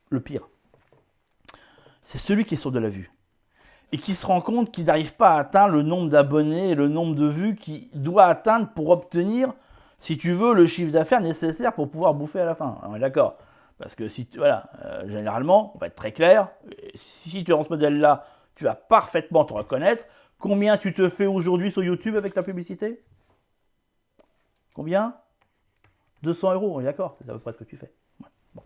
le pire, c'est celui qui est sur de la vue et qui se rend compte qu'il n'arrive pas à atteindre le nombre d'abonnés et le nombre de vues qu'il doit atteindre pour obtenir, si tu veux, le chiffre d'affaires nécessaire pour pouvoir bouffer à la fin. On est d'accord. Parce que si voilà, généralement, on va être très clair, si tu es dans ce modèle-là, tu vas parfaitement te reconnaître. Combien tu te fais aujourd'hui sur YouTube avec la publicité? Combien? 200 €, on est d'accord, c'est à peu près ce que tu fais. Ouais, bon.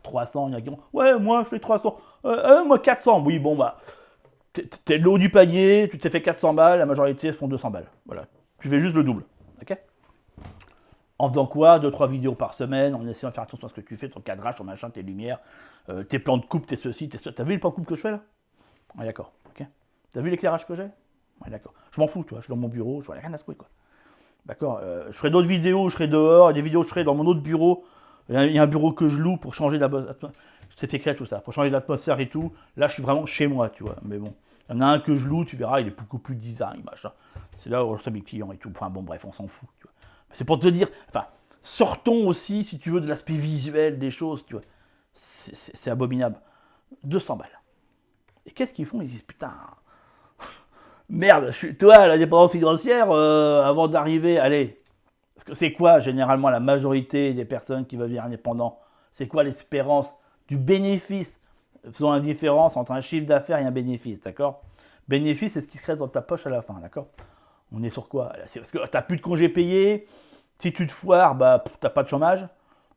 300, il y en a qui vont, ouais, moi je fais 300. Moi 400, oui, bon bah, t'es le haut du panier, tu t'es fait 400 balles, la majorité font 200 balles. Voilà, tu fais juste le double, ok? En faisant quoi? 2-3 vidéos par semaine, en essayant de faire attention à ce que tu fais, ton cadrage, ton machin, tes lumières, tes plans de coupe, tes ceci, tes ceci. T'as vu les plans de coupe que je fais là? Ouais, d'accord, ok. T'as vu l'éclairage que j'ai? Ouais, d'accord. Je m'en fous, tu vois, je suis dans mon bureau, je n'ai rien à secouer, quoi. D'accord, je ferai d'autres vidéos, je serai dehors, des vidéos, je serai dans mon autre bureau. Il y a un bureau que je loue pour changer d'atmosphère. C'est écrit tout ça, pour changer d'atmosphère et tout. Là, je suis vraiment chez moi, tu vois. Mais bon, il y en a un que je loue, tu verras, il est beaucoup plus design, machin. C'est là où je reçois mes clients et tout. Enfin bon, bref, on s'en fout, tu vois. C'est pour te dire, enfin, sortons aussi, si tu veux, de l'aspect visuel des choses, tu vois. C'est abominable. 200 balles. Et qu'est-ce qu'ils font? Ils disent, putain, merde, toi, la dépendance financière, avant d'arriver, allez, parce que c'est quoi, généralement, la majorité des personnes qui veulent devenir indépendants? C'est quoi l'espérance du bénéfice? Faisons la différence entre un chiffre d'affaires et un bénéfice, d'accord? Bénéfice, c'est ce qui se reste dans ta poche à la fin, d'accord? On est sur quoi? C'est parce que tu n'as plus de congés payés. Si tu te foires, bah, tu n'as pas de chômage.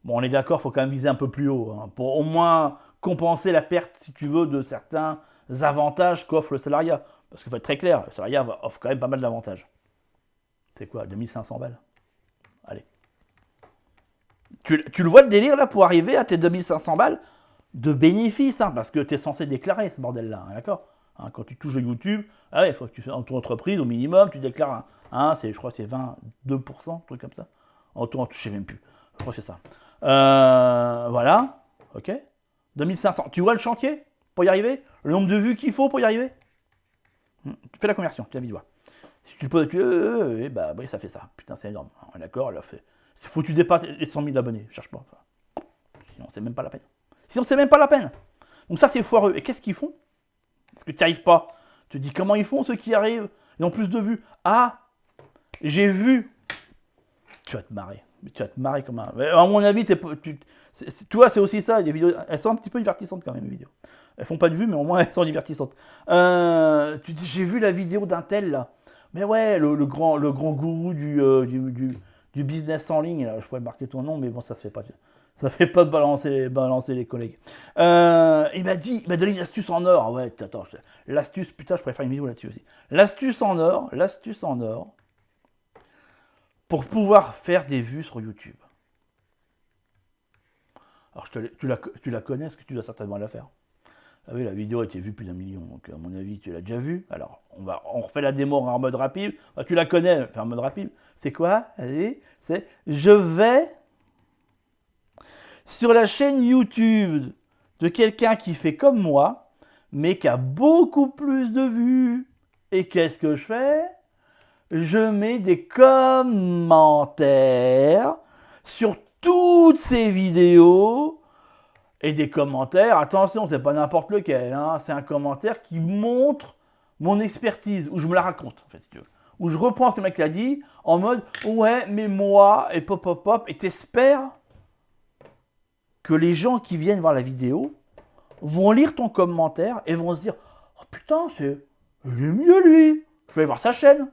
Bon, on est d'accord, il faut quand même viser un peu plus haut, hein, pour au moins compenser la perte, si tu veux, de certains avantages qu'offre le salariat. Parce qu'il faut être très clair, le salariat offre quand même pas mal d'avantages. C'est quoi, 2500 balles? Allez. Tu le vois le délire là pour arriver à tes 2500 balles de bénéfices, hein, parce que tu es censé déclarer ce bordel-là, hein, d'accord, hein, quand tu touches le YouTube, ah ouais, il faut que tu fasses en ton entreprise au minimum, tu déclares je crois que c'est 22%, un truc comme ça. Je sais même plus, je crois que c'est ça. Voilà, ok. 2500. Tu vois le chantier pour y arriver? Le nombre de vues qu'il faut pour y arriver? Fais la conversion, tu la vidéo. Si tu le poses, bah oui, ça fait ça. Putain, c'est énorme. D'accord, elle a fait. Il faut que tu dépasses les 100 000 abonnés. Cherche pas. Enfin, sinon, c'est même pas la peine. Sinon, c'est même pas la peine. Donc ça, c'est foireux. Et qu'est-ce qu'ils font? Parce que tu n'y arrives pas. Tu te dis, comment ils font ceux qui arrivent? Ils ont plus de vues. Ah, j'ai vu. Tu vas te marrer. Tu vas te marrer comme un... À mon avis, toi, c'est aussi ça. Les vidéos, elles sont un petit peu divertissantes quand même, les vidéos. Elles font pas de vues, mais au moins, elles sont divertissantes. Tu dis, j'ai vu la vidéo d'un tel, là. Mais ouais, le grand gourou du business en ligne, là, je pourrais marquer ton nom, mais bon, ça se fait pas. Ça fait pas de balancer les collègues. Il m'a donné une astuce en or. Ouais, attends, l'astuce, putain, je pourrais faire une vidéo là-dessus aussi. L'astuce en or, pour pouvoir faire des vues sur YouTube. Alors, tu la connais, parce que tu dois certainement la faire. Ah oui, la vidéo a été vue plus d'1 million, donc à mon avis, tu l'as déjà vue. Alors, on refait la démo en mode rapide. Bah, tu la connais, faire en mode rapide. C'est quoi? Allez, c'est je vais sur la chaîne YouTube de quelqu'un qui fait comme moi, mais qui a beaucoup plus de vues. Et qu'est-ce que je fais? Je mets des commentaires sur toutes ces vidéos. Et des commentaires, attention, c'est pas n'importe lequel, hein, c'est un commentaire qui montre mon expertise, où je me la raconte, en fait, si tu veux. Où je reprends ce que le mec l'a dit, en mode, ouais, mais moi, et pop, pop, pop, et t'espères que les gens qui viennent voir la vidéo vont lire ton commentaire et vont se dire, oh putain, il est mieux lui, je vais aller voir sa chaîne.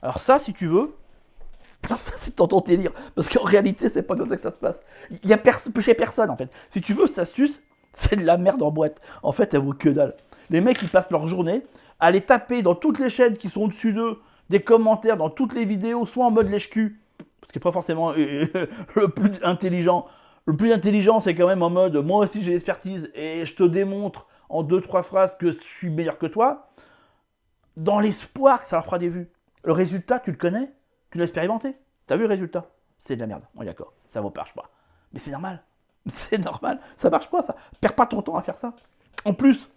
Alors ça, si tu veux, c'est dans ton délire, parce qu'en réalité, c'est pas comme ça que ça se passe. Il y a chez personne, en fait. Si tu veux, cette astuce, c'est de la merde en boîte. En fait, elle vaut que dalle. Les mecs, ils passent leur journée à aller taper dans toutes les chaînes qui sont au-dessus d'eux, des commentaires dans toutes les vidéos, soit en mode lèche-cul, ce qui n'est pas forcément le plus intelligent. Le plus intelligent, c'est quand même en mode, moi aussi j'ai l'expertise, et je te démontre en 2-3 phrases que je suis meilleur que toi, dans l'espoir que ça leur fera des vues. Le résultat, tu le connais? Tu l'as expérimenté? T'as vu le résultat? C'est de la merde, on est d'accord, ça ne marche pas. Mais c'est normal, ça marche pas ça. Perds pas ton temps à faire ça. En plus,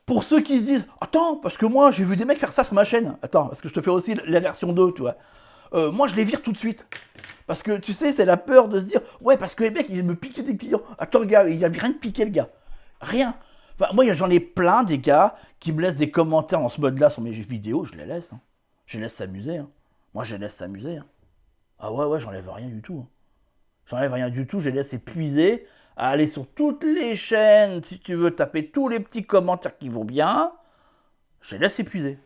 pour ceux qui se disent, attends, parce que moi j'ai vu des mecs faire ça sur ma chaîne, attends, parce que je te fais aussi la version 2, tu vois. Moi je les vire tout de suite. Parce que tu sais, c'est la peur de se dire, ouais, parce que les mecs, ils me piquent des clients. Attends, gars, il n'y a rien de piqué, le gars. Rien. Enfin, moi, j'en ai plein des gars qui me laissent des commentaires dans ce mode-là sur mes vidéos, je les laisse. Hein. Je les laisse s'amuser. Hein. Moi, je les laisse s'amuser. Hein. Ah ouais, j'enlève rien du tout. Hein. J'enlève rien du tout, je les laisse épuiser à aller sur toutes les chaînes, si tu veux taper tous les petits commentaires qui vont bien, je les laisse épuiser.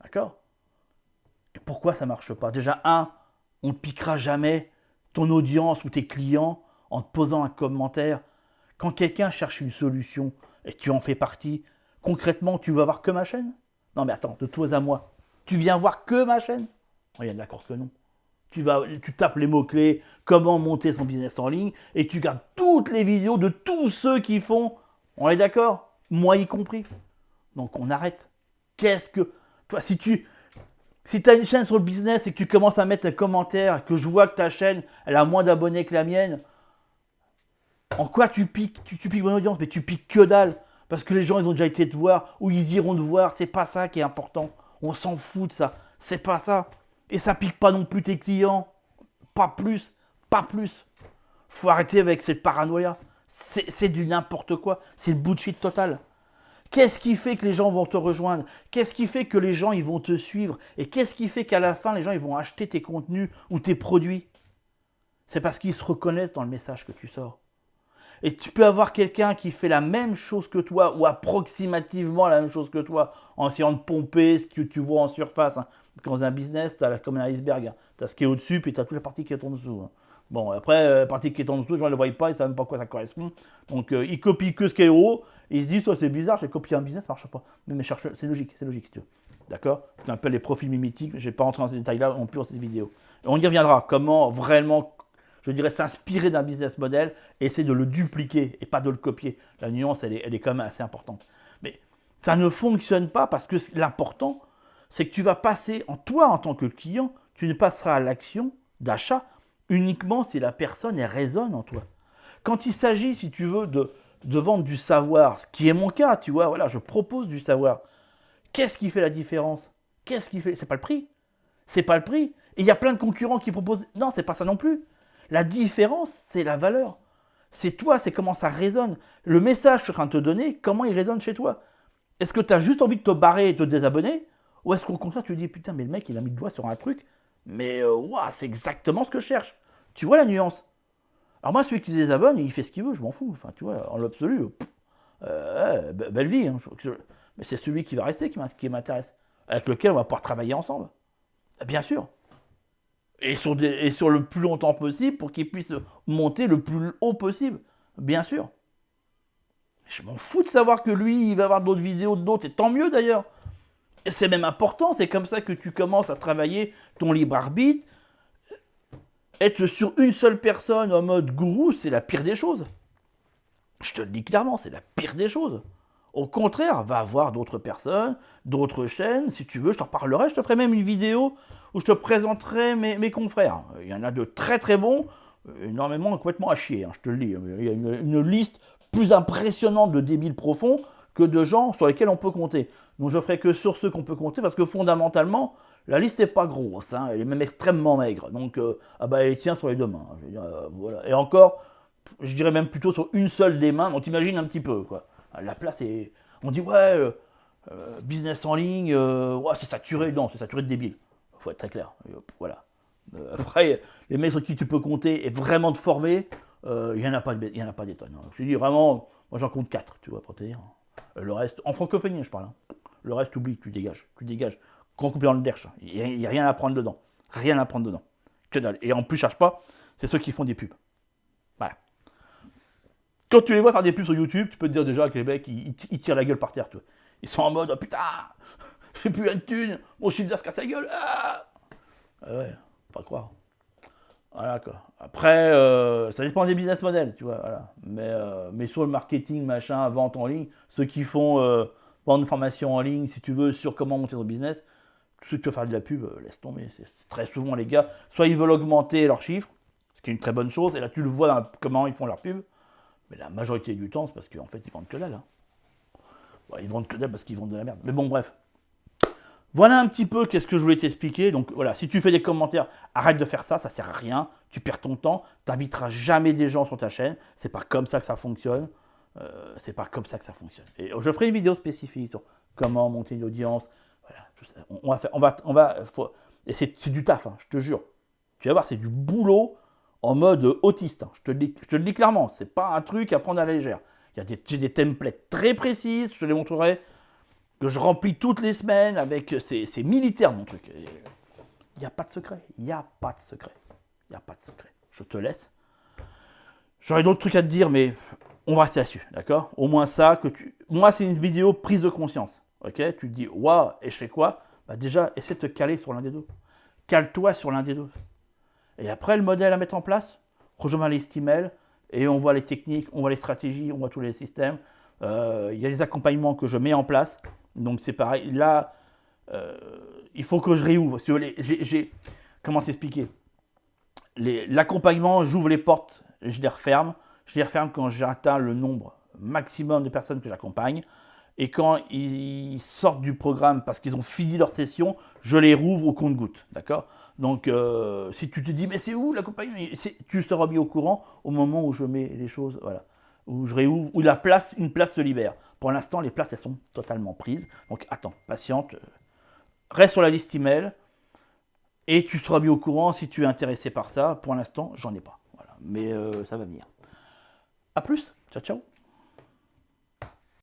D'accord? Et pourquoi ça marche pas? Déjà, on ne piquera jamais ton audience ou tes clients en te posant un commentaire. Quand quelqu'un cherche une solution et que tu en fais partie, concrètement, tu vas voir que ma chaîne? Non mais attends, de toi à moi, tu viens voir que ma chaîne? Il y a d'accord que non. Tu tapes les mots-clés, comment monter son business en ligne, et tu gardes toutes les vidéos de tous ceux qui font. On est d'accord? Moi y compris. Donc on arrête. Qu'est-ce que... Toi, si tu as une chaîne sur le business et que tu commences à mettre un commentaire, que je vois que ta chaîne, elle a moins d'abonnés que la mienne, en quoi tu piques? Tu piques mon audience, mais tu piques que dalle. Parce que les gens, ils ont déjà été te voir, ou ils iront te voir. C'est pas ça qui est important. On s'en fout de ça. C'est pas ça. Et ça pique pas non plus tes clients. Pas plus. Pas plus. Faut arrêter avec cette paranoïa. C'est du n'importe quoi. C'est le bullshit total. Qu'est-ce qui fait que les gens vont te rejoindre? Qu'est-ce qui fait que les gens ils vont te suivre? Et qu'est-ce qui fait qu'à la fin, les gens ils vont acheter tes contenus ou tes produits? C'est parce qu'ils se reconnaissent dans le message que tu sors. Et tu peux avoir quelqu'un qui fait la même chose que toi ou approximativement la même chose que toi en essayant de pomper ce que tu vois en surface. Hein. Dans un business, tu as comme un iceberg. Hein. Tu as ce qui est au-dessus puis tu as toute la partie qui est en dessous. Hein. Bon, après, la partie qui est en dessous, les gens ne le voient pas, ils ne savent même pas à quoi ça correspond. Donc, ils copient que ce qui est haut. Et ils se disent, oh, c'est bizarre, j'ai copié un business, ça ne marche pas. Mais c'est logique, si tu veux. D'accord? Ce qu'on appelle les profils mimétiques. Je ne vais pas rentrer dans ces détails-là non plus dans cette vidéo. Et on y reviendra. Comment vraiment, je dirais, s'inspirer d'un business model et essayer de le dupliquer et pas de le copier. La nuance, elle est quand même assez importante. Mais ça ne fonctionne pas parce que l'important, c'est que tu vas passer, toi en tant que client, tu ne passeras à l'action d'achat uniquement si la personne, elle résonne en toi. Quand il s'agit, si tu veux, de vendre du savoir, ce qui est mon cas, tu vois, voilà, je propose du savoir. Qu'est-ce qui fait la différence? Qu'est-ce qui fait? C'est pas le prix. C'est pas le prix. Et il y a plein de concurrents qui proposent. Non, c'est pas ça non plus. La différence, c'est la valeur. C'est toi, c'est comment ça résonne. Le message que je suis en train de te donner, comment il résonne chez toi. Est-ce que tu as juste envie de te barrer et de te désabonner? Ou est-ce qu'au contraire, tu te dis, putain, mais le mec, il a mis le doigt sur un truc, mais c'est exactement ce que je cherche. Tu vois la nuance? Alors moi, celui qui se désabonne, il fait ce qu'il veut, je m'en fous. Enfin, tu vois, en l'absolu, belle vie. Hein. Mais c'est celui qui va rester qui m'intéresse, avec lequel on va pouvoir travailler ensemble. Bien sûr. Et sur le plus longtemps possible pour qu'il puisse monter le plus haut possible. Bien sûr. Je m'en fous de savoir que lui, il va avoir d'autres vidéos d'autres, et tant mieux d'ailleurs. Et c'est même important, c'est comme ça que tu commences à travailler ton libre arbitre. Être sur une seule personne en mode gourou, c'est la pire des choses. Je te le dis clairement, c'est la pire des choses. Au contraire, va voir d'autres personnes, d'autres chaînes, si tu veux, je t'en parlerai, je te ferai même une vidéo où je te présenterai mes confrères. Il y en a de très très bons, énormément complètement à chier, hein, je te le dis. Il y a une liste plus impressionnante de débiles profonds que de gens sur lesquels on peut compter. Donc je ferai que sur ceux qu'on peut compter, parce que fondamentalement, la liste n'est pas grosse, hein, elle est même extrêmement maigre. Donc elle tient sur les deux mains. Je veux dire, voilà. Et encore, je dirais même plutôt sur une seule des mains, donc t'imagines un petit peu, quoi. La place est... On dit, ouais, business en ligne, ouais, c'est saturé. Non, c'est saturé de débiles. Il faut être très clair. Voilà. Après, les mecs sur qui tu peux compter et vraiment te former, il n'y en a pas des tonnes. Hein. Je te dis vraiment, moi j'en compte 4, tu vois, pour te dire. Le reste, en francophonie, je parle. Hein. Le reste, oublie, tu dégages. Grand coupé dans le derche. Il n'y a rien à prendre dedans. Rien à prendre dedans. Que dalle. Et en plus, cherche pas, c'est ceux qui font des pubs. Voilà. Quand tu les vois faire des pubs sur YouTube, tu peux te dire déjà que les mecs, ils tirent la gueule par terre. Tu vois. Ils sont en mode, oh, putain, j'ai plus une thune, mon chiffre d'affaires se casse la gueule. Ah ouais, pas croire. Voilà quoi. Après, ça dépend des business models, tu vois. Voilà. Mais sur le marketing, machin, vente en ligne, ceux qui font vendre une formation en ligne, si tu veux, sur comment monter ton business, tous ceux qui veulent faire de la pub, laisse tomber. C'est très souvent les gars, soit ils veulent augmenter leurs chiffres, ce qui est une très bonne chose, et là tu le vois dans comment ils font leur pub. Mais la majorité du temps, c'est parce qu'en fait, ils vendent que dalle. Hein. Ouais, ils vendent que dalle parce qu'ils vendent de la merde. Mais bon, bref. Voilà un petit peu qu'est-ce que je voulais t'expliquer. Donc voilà, si tu fais des commentaires, arrête de faire ça, ça sert à rien. Tu perds ton temps, tu n'inviteras jamais des gens sur ta chaîne. C'est pas comme ça que ça fonctionne. C'est pas comme ça que ça fonctionne. Et je ferai une vidéo spécifique sur comment monter une audience. Voilà, tout ça. Et c'est du taf, hein, je te jure. Tu vas voir, c'est du boulot en mode autiste. Hein. Je te le dis clairement, c'est pas un truc à prendre à la légère. J'ai des templates très précises, je te les montrerai, que je remplis toutes les semaines avec. C'est militaire mon truc. Il n'y a pas de secret. Il n'y a pas de secret. Il n'y a pas de secret. Je te laisse. J'aurais d'autres trucs à te dire, mais on va rester là-dessus, d'accord? Au moins ça, que tu. Moi, c'est une vidéo prise de conscience. Ok? Tu te dis, waouh, et je fais quoi? Bah déjà, essaie de te caler sur l'un des deux. Cale-toi sur l'un des deux. Et après, le modèle à mettre en place, rejoins les email et on voit les techniques, on voit les stratégies, on voit tous les systèmes. Il y a des accompagnements que je mets en place. Donc c'est pareil. Là, il faut que je réouvre. Comment t'expliquer? L'accompagnement, j'ouvre les portes, je les referme. Je les referme quand j'atteins le nombre maximum de personnes que j'accompagne. Et quand ils sortent du programme parce qu'ils ont fini leur session, je les rouvre au compte-gouttes. D'accord? Donc, si tu te dis, mais c'est où l'accompagnement? Tu seras mis au courant au moment où je mets les choses, voilà, où je réouvre, où une place se libère. Pour l'instant, les places, elles sont totalement prises. Donc, attends, patiente, reste sur la liste email et tu seras mis au courant si tu es intéressé par ça. Pour l'instant, j'en ai pas. Voilà. Mais ça va venir. A plus, ciao, ciao.